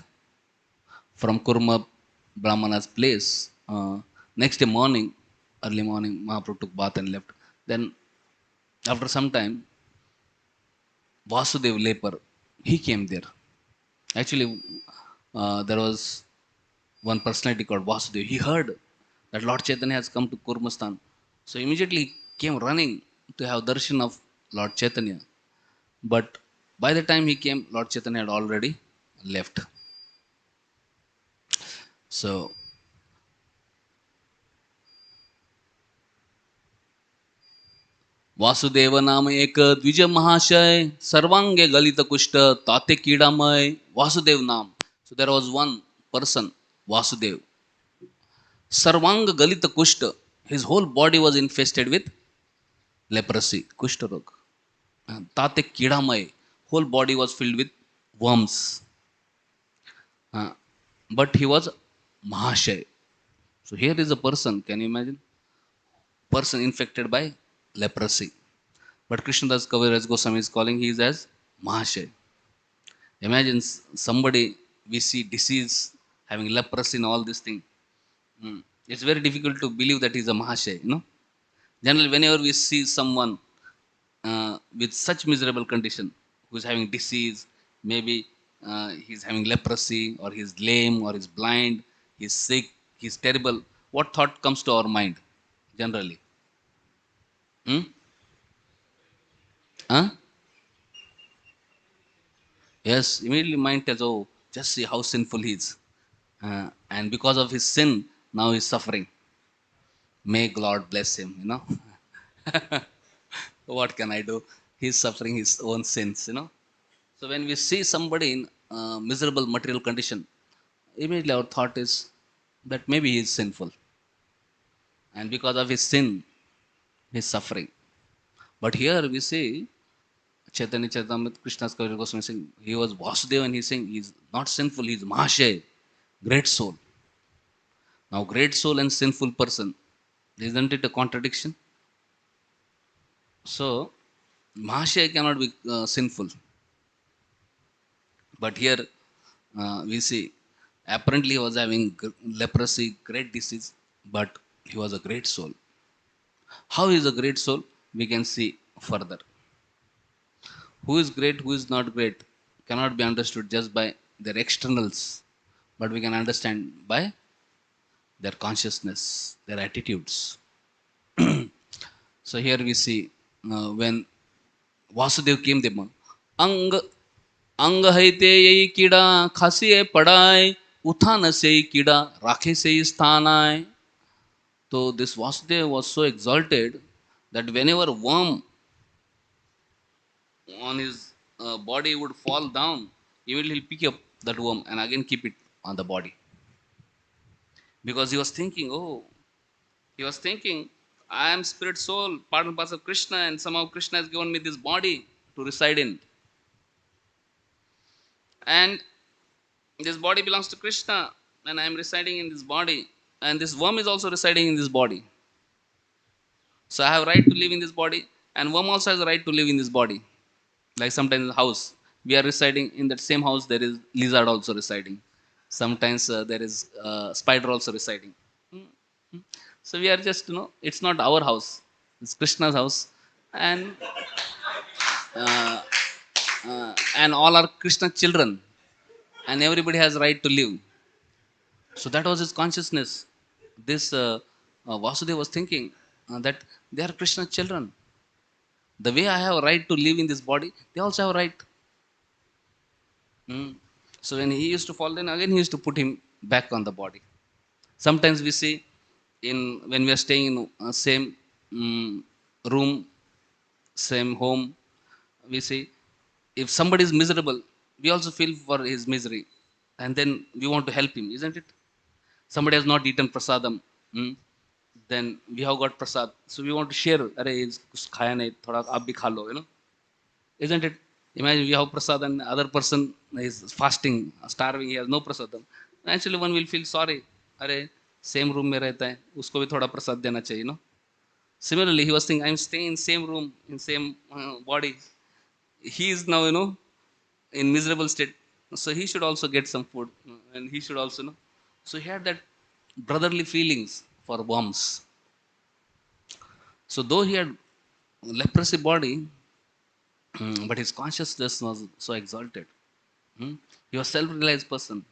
from Kurma Brahmana's place, next day morning, early morning, Mahaprabhu took bath and left. Then, after some time, Vasudev Lepar, he came there. Actually, there was one personality called Vasudev. He heard that Lord Chaitanya has come to Kurmastan. So immediately he came running to have darshan of Lord Chaitanya. But by the time he came, Lord Chaitanya had already left. So Vasudev नाम एक द्विज महाशय सर्वांगे गलित कुष्ठ ताते कीड़ामय वासुदेव नाम. So there was one person, Vasudev. Sarvang Galita Kushta. His whole body was infested with leprosy, Kushta Rog. Tate Kidamai. Whole body was filled with worms. Uh, but he was Mahashay. So here is a person, can you imagine? Person infected by leprosy. But Krishnadas Kaviraj Goswami is calling he is as Mahashay. Imagine somebody we see disease, having leprosy and all this thing. It's very difficult to believe that he's a Mahashay, you know. Generally, whenever we see someone with such miserable condition, who's having disease, maybe he's having leprosy, or he's lame, or he's blind, he's sick, he's terrible, what thought comes to our mind generally? Hmm? Huh? Yes, immediately mind tells, oh, just see how sinful he is. And because of his sin, now he's suffering. May God bless him, you know. What can I do? He's suffering his own sins, you know. So when we see somebody in miserable material condition, immediately our thought is that maybe he is sinful, and because of his sin, he is suffering. But here we see Chaitanya Charitamrita, Krishna's Kaviraj Goswami saying he was Vasudeva, and he's saying he's not sinful, he's Mahashay, great soul. Now, great soul and sinful person. Isn't it a contradiction? So, Mahashaya cannot be sinful. But here we see, apparently he was having leprosy, great disease, but he was a great soul. How he is a great soul? We can see further. Who is great, who is not great, cannot be understood just by their externals, but we can understand by their consciousness, their attitudes. So here we see when Vasudev came there, अंग अंग है ते यही कीड़ा खासी पड़ाए उठान से ही कीड़ा राखे से ही स्थान आए. So this Vasudev was so exalted that whenever worm on his body would fall down, immediately he'll pick up that worm and again keep it on the body. Because he was thinking, I am spirit soul, part and parcel of Krishna, and somehow Krishna has given me this body to reside in. And this body belongs to Krishna, and I am residing in this body. And this worm is also residing in this body. So I have right to live in this body, and worm also has a right to live in this body. Like sometimes in the house, we are residing in that same house, there is lizard also residing. Sometimes there is spider also residing. So we are just, it's not our house, it's Krishna's house. And and all are Krishna children, and everybody has right to live. So that was his consciousness. This Vasudeva was thinking that they are Krishna children. The way I have a right to live in this body, they also have a right. Mm. So when he used to fall, then again he used to put him back on the body. Sometimes we see in when we are staying in same room, same home, we see if somebody is miserable, we also feel for his misery, and then we want to help him, isn't it? Somebody has not eaten prasadam, then we have got prasad, so we want to share. Arey, kuch khaya nahi, thoda aap bhi kha lo, isn't it? Imagine we have prasad and other person is fasting, starving, he has no prasadam. Naturally, one will feel sorry. Arey, same room mein rehta hai, usko bhi thoda prasad dena chahiye, Similarly, he was saying, I'm staying in same room, in same body. He is now, in miserable state. So he should also get some food, and he should also, So he had that brotherly feelings for worms. So though he had leprosy body, but his consciousness was so exalted. He was self-realized person.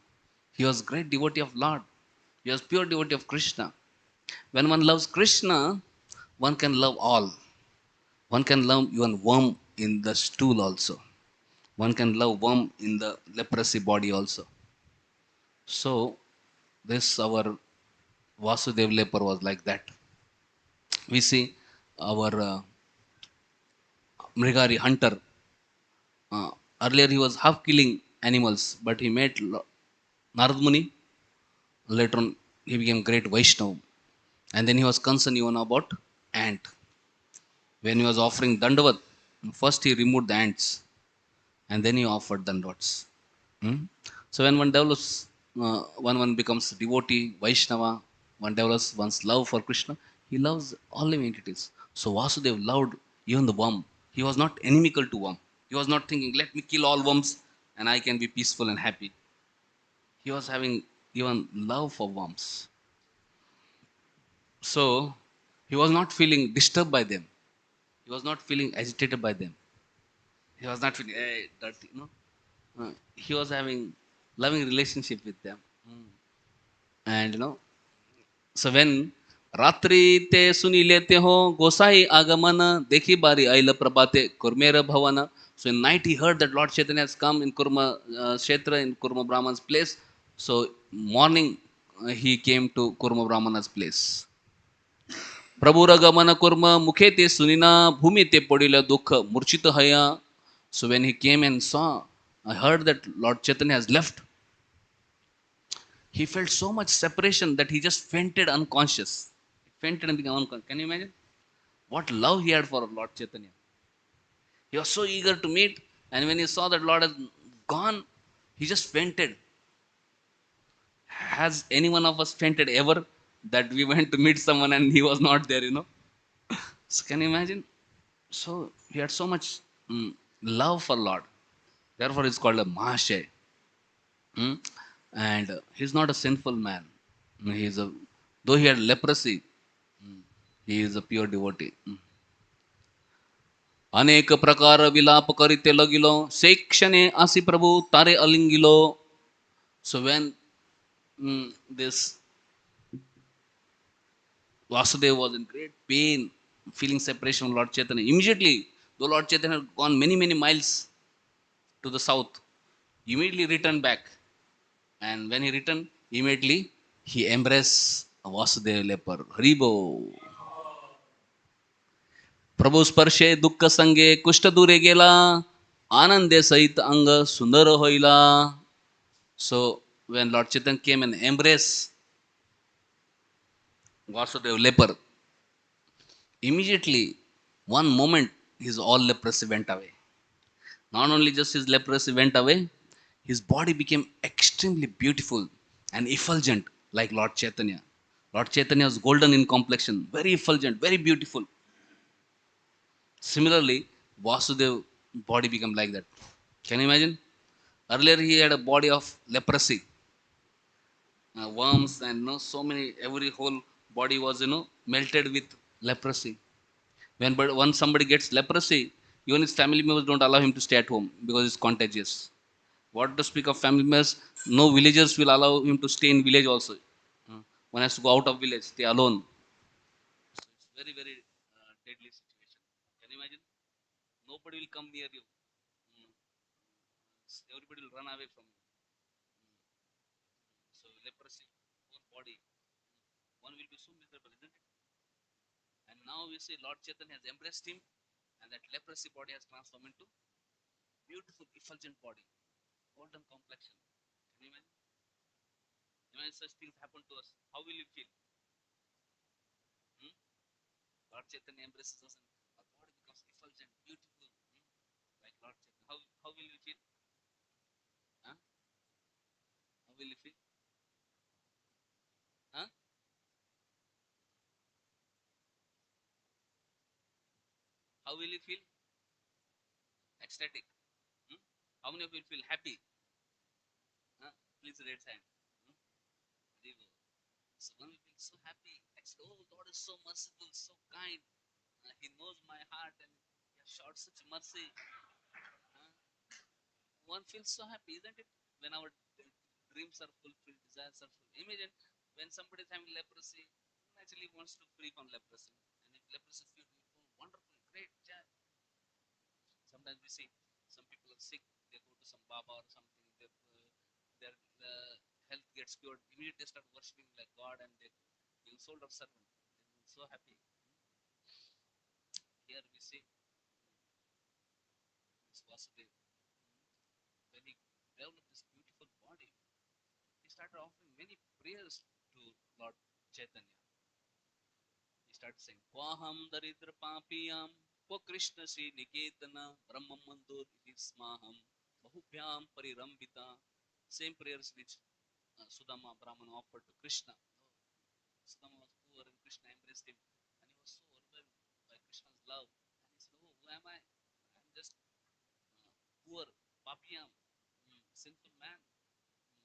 He was great devotee of Lord. He was pure devotee of Krishna. When one loves Krishna, one can love all. One can love even worm in the stool also. One can love worm in the leprosy body also. So this our Vasudev leper was like that. We see our Mrigari hunter. Earlier he was half killing animals, but he met Narad Muni. Later on, he became great Vaishnava. And then he was concerned even about ant. When he was offering Dandavat, first he removed the ants and then he offered Dandavats. So when one develops, one becomes devotee, Vaishnava, one develops one's love for Krishna, he loves all living entities. So Vasudev loved even the worm. He was not inimical to worm. He was not thinking, let me kill all worms and I can be peaceful and happy. He was having even love for worms. So he was not feeling disturbed by them. He was not feeling agitated by them. He was not feeling dirty. He was having loving relationship with them. And so when Ratri te suni lete ho Gosai agamana dekhi bari aila prabhate kurmera bhavana. So in night he heard that Lord Chaitanya has come in Kurma Kshetra, in Kurma Brahman's place. So morning he came to Kurma Brahmana's place. प्रभुर गमन कुर्म मुखे ते सुनिना भूमि ते पडिल दुख मूर्छित हया. So when he came and saw, I heard that Lord Chaitanya has left. He felt so much separation that he just fainted unconscious. Fainted and became unconscious. Can you imagine? What love he had for Lord Chaitanya. He was so eager to meet, and when he saw that Lord has gone, he just fainted. Has any one of us fainted ever that we went to meet someone and he was not there, you know. So can you imagine? So he had so much love for Lord. Therefore, he's called a Mahashay. Hmm? And he's not a sinful man. He's a though he had leprosy, he is a pure devotee. अनेक प्रकार विलाप करिते लगिलो से क्षणे आसी प्रभु तारे अलिंगिलो. So when this Vasudeva was in great pain, feeling separation from Lord Chaitanya, immediately, though Lord Chaitanya had gone many, many miles to the south, immediately returned back. And when he returned, immediately he embraced Vasudeva leper. Haribo. प्रभु स्पर्शे दुःख संगे कुष्ठ दूरे गेला आनंदे सहित अंग सुंदर होइला. So when Lord Chaitanya came and embraced Vasudeva leper, immediately one moment his all leprosy went away. Not only just his leprosy went away, his body became extremely beautiful and effulgent like Lord Chaitanya. Lord Chaitanya was golden in complexion, very effulgent, very beautiful. Similarly, Vasudeva body became like that. Can you imagine? Earlier he had a body of leprosy, worms and so many. Every whole body was melted with leprosy. Once somebody gets leprosy, even his family members don't allow him to stay at home because it's contagious. What to speak of family members? No villagers will allow him to stay in village also. One has to go out of village, stay alone. So it's very, very deadly situation. Can you imagine? Nobody will come near you. Mm. Everybody will run away from you. So leprosy, whole body, one will be so miserable, isn't it? And now we see Lord Chaitanya has embraced him, and that leprosy body has transformed into beautiful, effulgent body, golden complexion. Can you imagine? Imagine such things happen to us. How will you feel? Hmm? Lord Chaitanya embraces us, and our body becomes effulgent, beautiful, like Lord Chaitanya. How will you feel? Huh? How will you feel? Huh? How will you feel? Ecstatic. Hmm? How many of you feel happy? Huh? Please raise hand. Hmm? So one will feel so happy. Oh, God is so merciful, so kind. He knows my heart and He has showed such mercy. Uh, one feels so happy, isn't it? When our dreams are fulfilled, desires are fulfilled. Imagine when somebody is having leprosy, naturally wants to free from leprosy. And if leprosy is free, oh, wonderful, great, yeah. Sometimes we see some people are sick, they go to some Baba or something, their health gets cured. Immediately they start worshipping like God and they feel soul of servant. They feel so happy. Here we see this Vasudeva. When he developed this beautiful body, he started offering many prayers to Lord Chaitanya. He started saying, Kwaham daridra papiyam, Ko Krishna Sri Niketana, Brahma Mandur Smaham, Bahubhyam Parirambita. Same prayers which Sudama Brahman offered to Krishna. Sudama was poor and Krishna embraced him. And he was so overwhelmed by Krishna's love. And he said, oh, who am I? I'm just poor, papiyam, sinful man.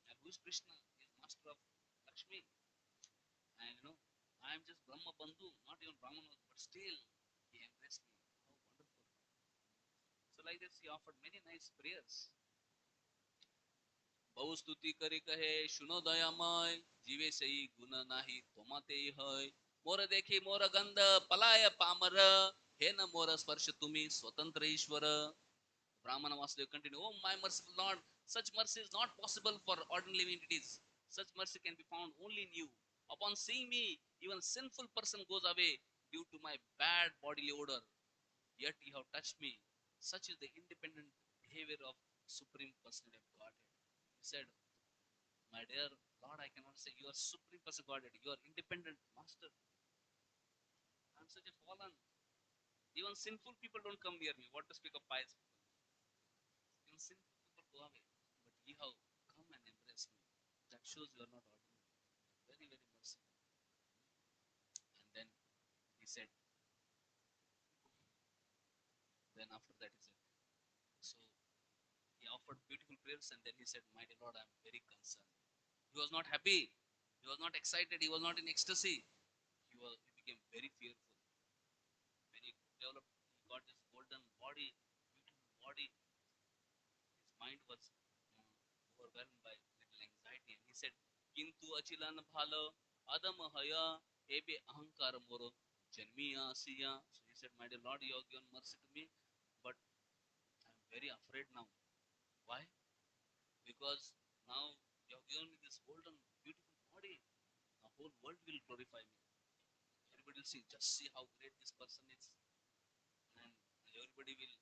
And who is Krishna? He is master of Lakshmi. And I am just Brahma Bandhu, not even Brahman, but still he embraced me. How wonderful. So like this, he offered many nice prayers. बहु स्तुति करी कहे सुनो दयामय जीवे सही गुण नाही तोमाते है मोर देखी मोर गंध पलाय पामर हे न मोर स्पर्श तुम्ही स्वतंत्र ईश्वर. Brahmana Vasudeva continued, oh my merciful Lord, such mercy is not possible for ordinary living entities. Such mercy can be found only in you. Upon seeing me, even sinful person goes away due to my bad bodily odor. Yet you have touched me. Such is the independent behavior of Supreme Personality of Godhead. He said, my dear Lord, I cannot say you are Supreme Person Godhead. You are independent Master. I am such a fallen. Even sinful people don't come near me. What to speak of pious people? Even sinful people go away. But you have come and embraced me. That shows you are not ordinary. Very, very merciful. then he said, then after that he said, so he offered beautiful prayers and then he said, my dear Lord, I am very concerned. He was not happy. He was not excited. He was not in ecstasy. He became very fearful. When he developed, he got this golden body, beautiful body. His mind was overwhelmed by little anxiety. And he said, Kintu achilan bhala adam haya ebe ahankar moro janmiya siya. So he said, my dear Lord, you have given mercy to me, but I am very afraid now. Why? Because now you have given me this golden, beautiful body. The whole world will glorify me. Everybody will see, just see how great this person is. And everybody will,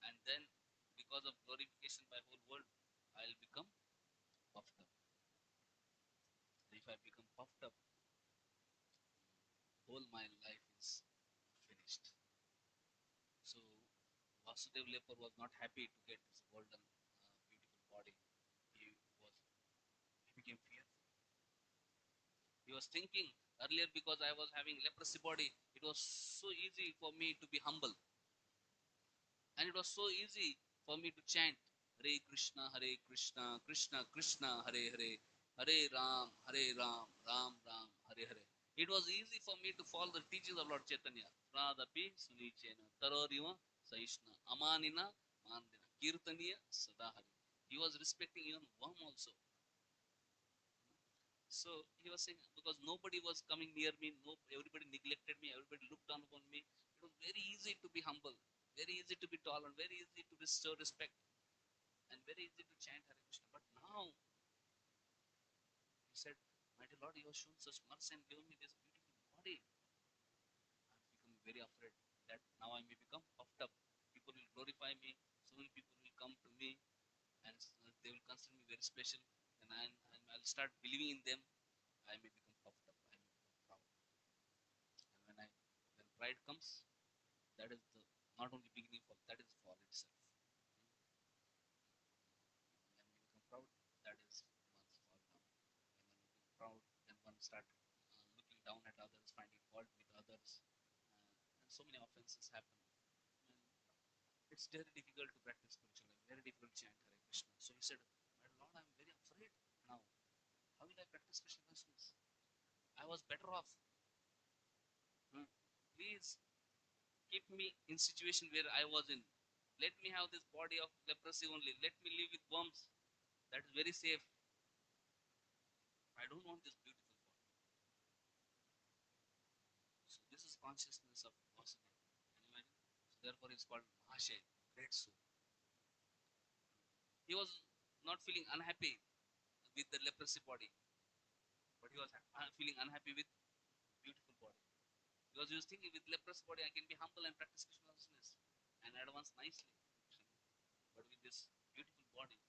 and then because of glorification by whole world, I'll become puffed up. And if I become puffed up, whole my life is finished. So Vasudev Leper was not happy to get this golden, beautiful body. He was, he became fearful. He was thinking earlier because I was having leprosy body, it was so easy for me to be humble. And it was so easy for me to chant Hare Krishna, Krishna Krishna, Hare Hare, Hare Ram, Ram Ram, Hare Hare. It was easy for me to follow the teachings of Lord Chaitanya. Radapi Sunichena, Taroriva, Saishna, Amanina, Mandina, Kirtaniya, Sadahari. He was respecting even worm also. So he was saying, because nobody was coming near me, no, everybody neglected me, everybody looked down upon me. It was very easy to be humble, very easy to be tolerant, very easy to bestow respect, and very easy to chant Hare Krishna. But now, he said, Mighty Lord, you have shown such mercy and given me this beautiful body. I'm becoming very afraid that now I may become puffed up. People will glorify me, so many people will come to me, and they will consider me very special, and I'll start believing in them. I may become puffed up, I may become proud. And when pride comes, that is the not only beginning fall, that is fall itself. When we become proud, that is one's fall down. When one becomes proud, then one start looking down at others, finding fault with others, and so many offenses happen. And it's very difficult to practice spiritual life, very difficult to chant Hare Krishna. So he said, my Lord, I am very afraid now. How will I practice Krishna consciousness? I was better off. Please keep me in situation where I was in. Let me have this body of leprosy only. Let me live with worms. That is very safe. I don't want this beautiful body. So this is consciousness of Vasudeva. Can you imagine? So therefore it's called Mahashay, great soul. He was not feeling unhappy with the leprosy body, but he was feeling unhappy with beautiful body. Because he was thinking with leprosy body I can be humble and practice Krishna consciousness and advance nicely. But with this beautiful body,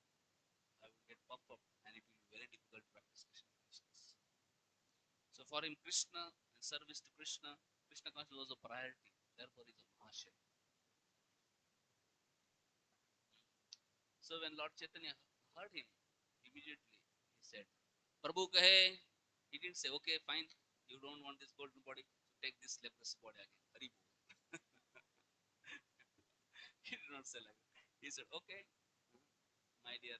I will get puffed up and it will be very difficult to practice Krishna consciousness. So for him, Krishna and service to Krishna, Krishna consciousness was a priority. Therefore, he is a Mahashay. So when Lord Chaitanya heard him, immediately he said, Prabhu kahe, he didn't say, okay, fine, you don't want this golden body, so take this leprosy body again. Hari Bol. He did not say like that. He said, okay, my dear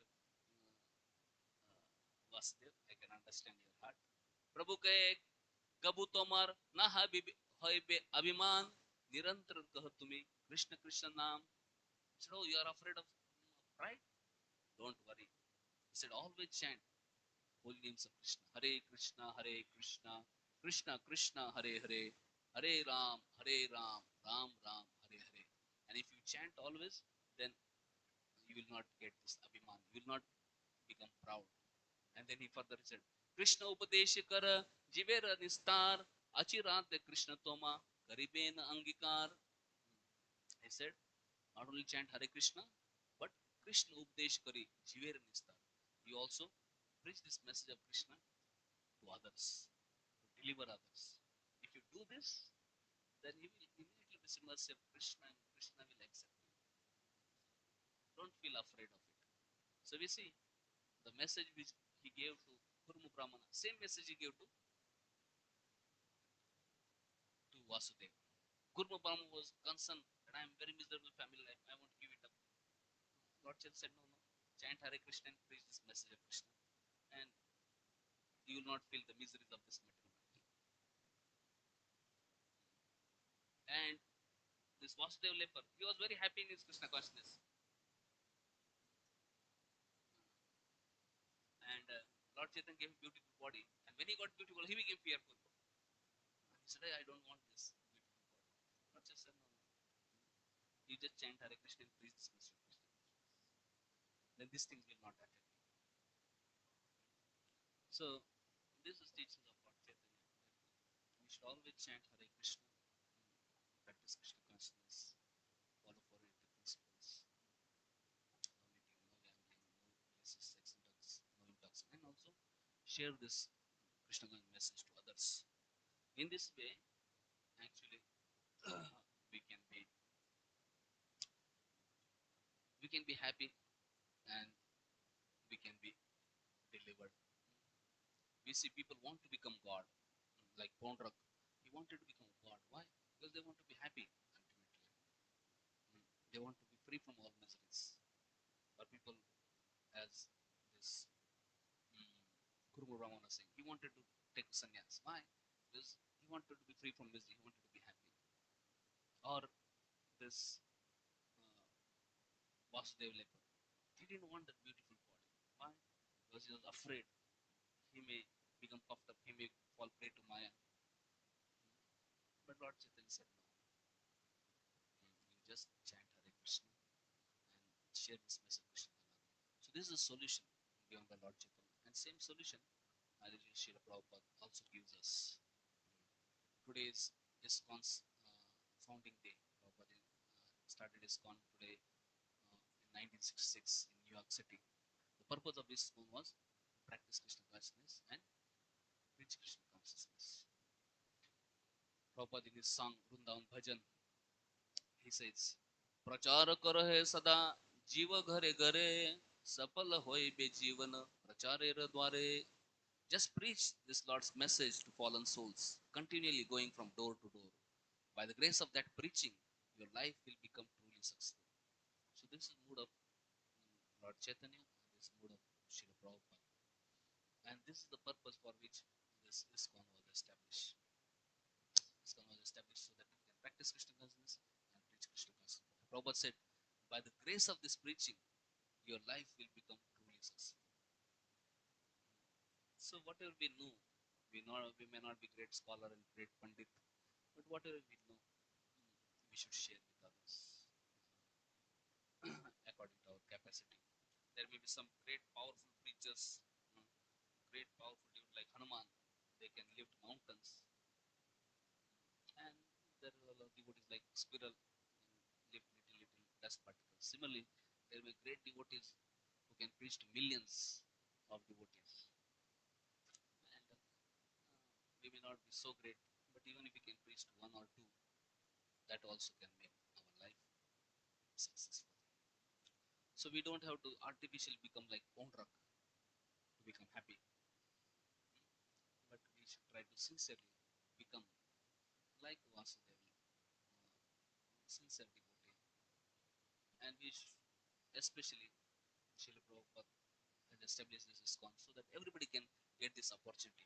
Vasudev, I can understand your heart. Prabhu kahe, कबू तोमर ना हइबे अभिमान निरंतर कह तुम्हें कृष्ण कृष्ण नाम. He said, oh, you are afraid of pride? Don't worry. He said, always chant holy names of Krishna. Hare Krishna, Krishna Krishna, Hare Hare, Hare Ram, Ram Ram, Hare Hare. And if you chant always, then you will not get this abhiman. You will not become proud. And then he further said, Krishna Upadesh kar jivera nistar achirante Krishna toma garibena angikar. He said, not only chant Hare Krishna, but Krishna Upadesh kari jivera nistar. You also preach this message of Krishna to others, to deliver others. If you do this, then you will immediately receive mercy of Krishna and Krishna will accept you. Don't feel afraid of it. So we see the message which he gave to Kurmu Brahmana, same message he gave to Vasudev. Guru Brahma was concerned that I am very miserable family life. I want to give it up. Lord Chaitanya said, no, no. Chant Hare Krishna and preach this message of Krishna. And you will not feel the miseries of this material life. And this Vasudev leper, he was very happy in his Krishna consciousness. And Lord Chaitanya gave him beautiful body. And when he got beautiful, he became fearful. And he said, hey, I don't want this beautiful body. Lord Chaitanya said, no, no. You just chant Hare Krishna and preach this message of Krishna. Then these things will not attack you. So, this is teachings of Lord Chaitanya. We should always chant Hare Krishna, practice Krishna consciousness, follow 480 principles, no eating, no gambling, no illicit sex and drugs, no intoxicants, and also share this Krishna conscious message to others. In this way, actually, we can be happy and we can be delivered. We see people want to become God, like Pondrak. He wanted to become God. Why? Because they want to be happy ultimately. They want to be free from all miseries. Or people as this Guru Ramana saying, he wanted to take sannyas. Why? Because he wanted to be free from misery. He wanted to be happy. Or this Vasudev leper. He didn't want that beautiful body. Why? Because he was afraid he may become puffed up. He may fall prey to Maya. But Lord Chaitanya said, no. You just chant Hare Krishna and share this message of Krishna. So this is a solution given by Lord Chaitanya. And same solution Srila Prabhupada also gives us. Today is ISKCON's founding day. Prabhupada started ISKCON today in 1966 in New York City. The purpose of ISKCON was to practice Krishna consciousness and preach Krishna consciousness. Prabhupada in his song Vrindavan Bhajan, he says, प्रचार कर है सदा जीव घरे घरे सफल होय बे जीवन प्रचारेर द्वारे. Just preach this Lord's message to fallen souls, continually going from door to door. By the grace of that preaching, your life will become truly successful. So this is mood of Lord Chaitanya, and this mood of Srila Prabhupada. And this is the purpose for which this ISKCON was established. ISKCON was established so that we can practice Krishna consciousness and preach Krishna consciousness. Prabhupada said, by the grace of this preaching, your life will become truly successful. So whatever we know, we may not be great scholar and great pandit, but whatever we know, we should share with others according to our capacity. There may be some great powerful preachers, great powerful dude like Hanuman. They can lift mountains, and there are a lot of devotees like squirrel lift little dust particles. Similarly, there may be great devotees who can preach to millions of devotees. And we may not be so great, but even if we can preach to one or two, that also can make our life successful. So we don't have to artificially become like Pondrak to become happy, but we should try to sincerely become like Vasudeva, sincere devotee. And we should, especially Srila Prabhupada has established this ISKCON so that everybody can get this opportunity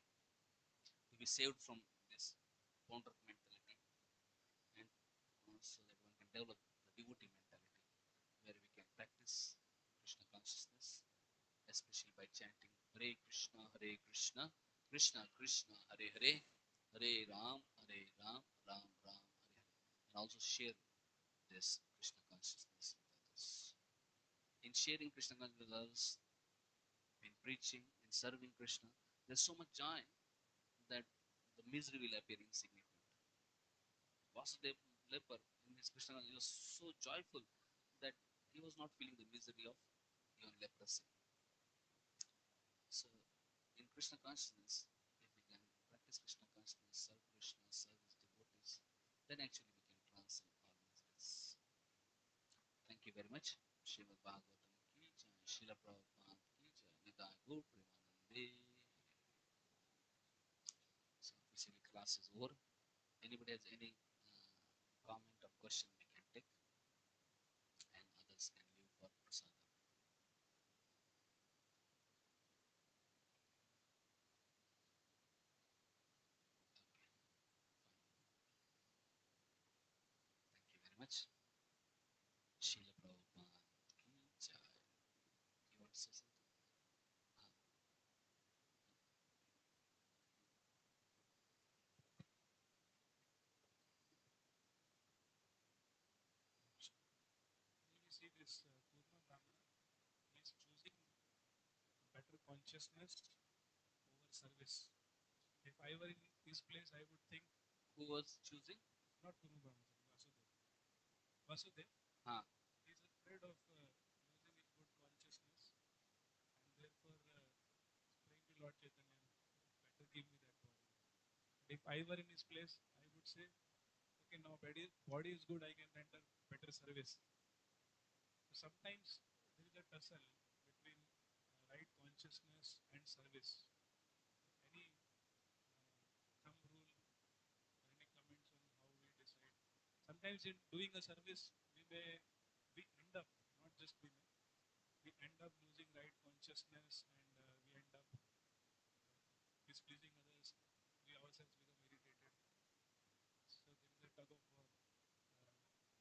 to be saved from this Pondrak mentality, and so that one can develop the devotee mentality where we can practice Krishna consciousness, especially by chanting Hare Krishna, Krishna Krishna, Hare Hare, Hare Ram, Ram Ram, Hare Hare, and also share this Krishna consciousness with others. In sharing Krishna consciousness with others, in preaching, in serving Krishna, there's so much joy that the misery will appear insignificant. Vasudeva leper in his Krishna consciousness, he was so joyful that he was not feeling the misery of even leprosy. So, in Krishna consciousness, if we can practice Krishna consciousness, serve Krishna, serve his devotees, then actually we can transcend all miseries. Thank you very much. Srimad Bhagavatam ki jai, Srila Prabhupada ki jai, Nityananda Gaur Premanande. So officially class is over. Anybody has any comment or question, we can take, and others can leave for prasadam. Okay, thank you very much. Srila Prabhupada ki jai. You want to say something? Uh, We see this Kurma Brahmana is choosing better consciousness over service. If I were in his place, I would think who was choosing? not Kurma Brahmana, Vasudev. Vasudev, Ah, he is afraid of losing his good consciousness and therefore praying to Lord Chaitanya, better give me that body. But if I were in his place, I would say, okay, now body is good, I can render better service. So sometimes there is a tussle between right consciousness and service. Any thumb rule or any comments on how we decide? Sometimes in doing a service, we end up, not just we end up losing right consciousness and we end up displeasing others. We ourselves become irritated. So there is a tug of war. Your comments.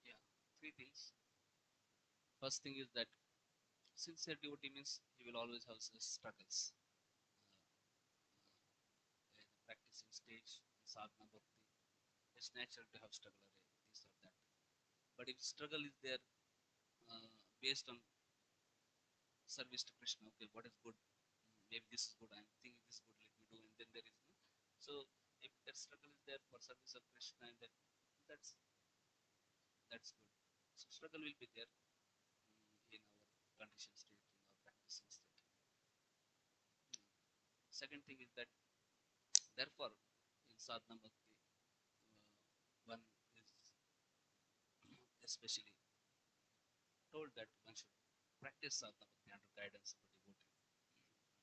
yeah. Three things. First thing is that sincere devotee means he will always have struggles. In the practicing stage, in sadhana bhakti, it's natural to have struggle, this or that. But if struggle is there based on service to Krishna, okay, what is good? Maybe this is good. I'm thinking this is good. Let me do, and then there is no. So if that struggle is there for service of Krishna, and then that's that's good. So struggle will be there in our condition state, in our practicing state. Second thing is that therefore in sadhana bhakti, one is especially told that one should practice sadhana bhakti under guidance of a devotee,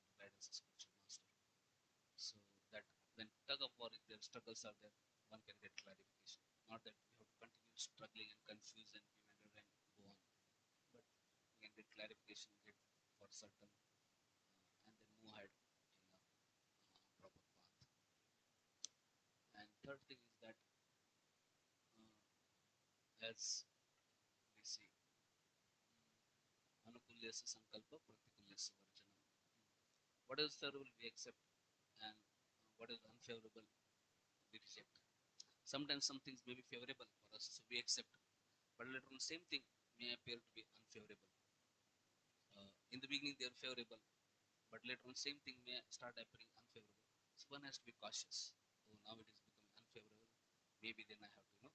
under guidance of spiritual master. So that when tug of war is there, struggles are there, one can get clarification. Not that we have to continue struggling and confuse and bewilder and go on, but we can get clarification, get for certain, and then move ahead in a proper path. And third thing is that as we see, anukulyasya sankalpa pratikulyasya varjanam. What is favorable we accept, and what is unfavorable we reject. Sometimes some things may be favorable for us, so we accept, but later on same thing may appear to be unfavorable. In the beginning they are favorable, but later on same thing may start appearing unfavorable. So one has to be cautious. Oh, now it is becoming unfavorable. Maybe then I have to,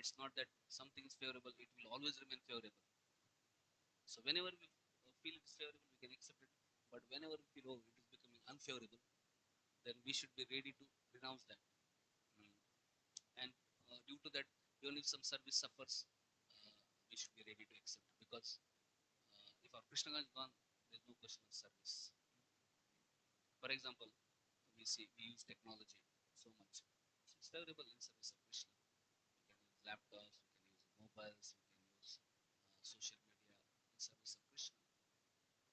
it's not that something is favorable, it will always remain favorable. So whenever we feel it is favorable, we can accept it. But whenever we feel, oh, it is becoming unfavorable, then we should be ready to renounce that. Mm. And due to that, even if some service suffers, we should be ready to accept, because if our Krishna is gone, there is no question of service. For example, we use technology so much. So it's favorable in service of Krishna. We can use laptops, we can use mobiles, we can use social media in service of Krishna.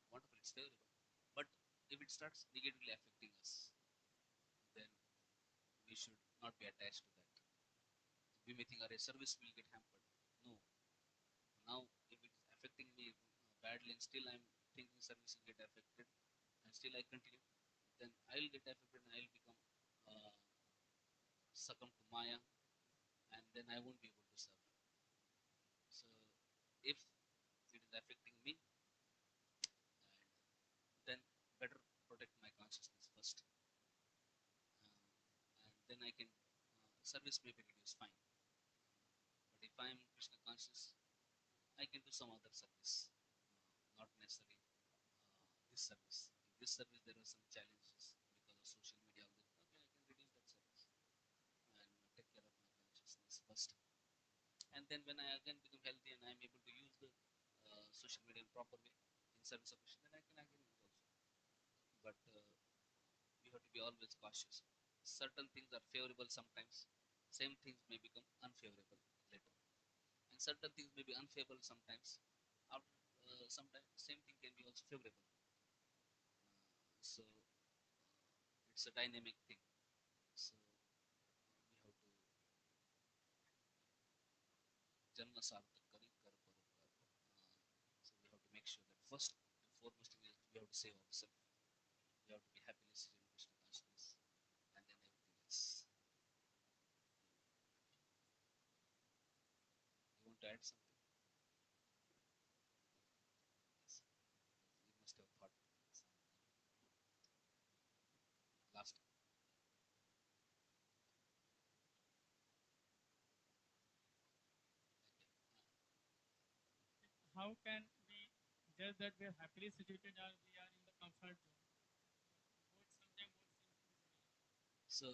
Wonderful, it's favorable. But if it starts negatively affecting us, then we should not be attached to that. We may think our service will get hampered. No. Now, if it is affecting me badly and still I'm thinking service will get affected and still I continue, then I'll get affected and I'll become succumb to Maya, and then I won't be able to serve. So, if it is affecting me, and then better protect my consciousness first, and then I can service may be reduced, fine. But if I am Krishna conscious, I can do some other service, not necessarily this service. In this service, there are some challenges because of social media. All that. Okay, I can reduce that service and take care of my consciousness first. And then when I again become healthy and I am able to use the social media in proper way in service of Krishna, then I can again use also. but we have to be always cautious. Certain things are favorable sometimes, same things may become unfavorable later, and certain things may be unfavorable sometimes. After sometimes same thing can be also favorable. So it's a dynamic thing. So we have to janma sarthak kari kar paropkar. So we have to make sure that first and foremost thing is we have to save ourselves. We have to be happily sitting in Krishna consciousness, and then everything else. You want to add something? Yes. You must have thought some last. Okay. How can we judge that we are happily situated or we are in the comfort zone? Both sometimes both seems to be similar. So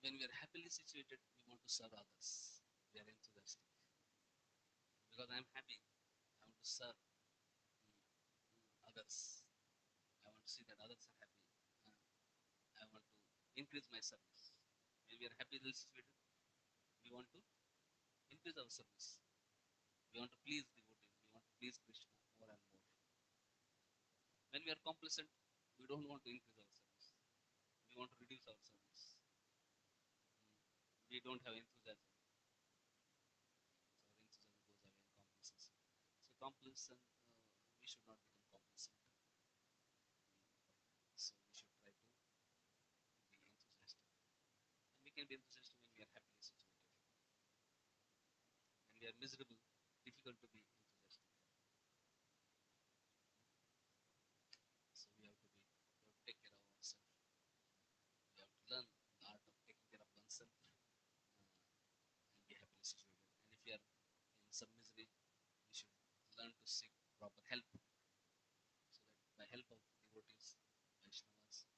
when we are happily situated, we want to serve others. We are enthusiastic because I am happy. I want to serve others. I want to see that others are happy. Uh, I want to increase my service. When we are happily situated, we want to increase our service. We want to please devotees. We want to please Krishna more and more. When we are complacent, we don't want to increase our service. We want to reduce our service. We don't have enthusiasm. So our enthusiasm goes away in complacency. So complacent, we should not become complacent. So we should try to be enthusiastic. And we can be enthusiastic when we are happily situated. When we are miserable, difficult to be enthusiastic. So we have to take care of ourselves. We have to learn the art of taking care of oneself and be happily situated. And if we are in some misery, we should learn to seek proper help so that by help of devotees, Vaishnavas,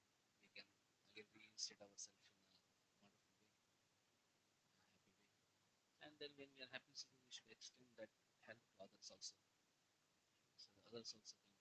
we can again reinstate ourselves in a wonderful way, a happy way. And then when we are happy situated, we should extend that help to others also. So the others also can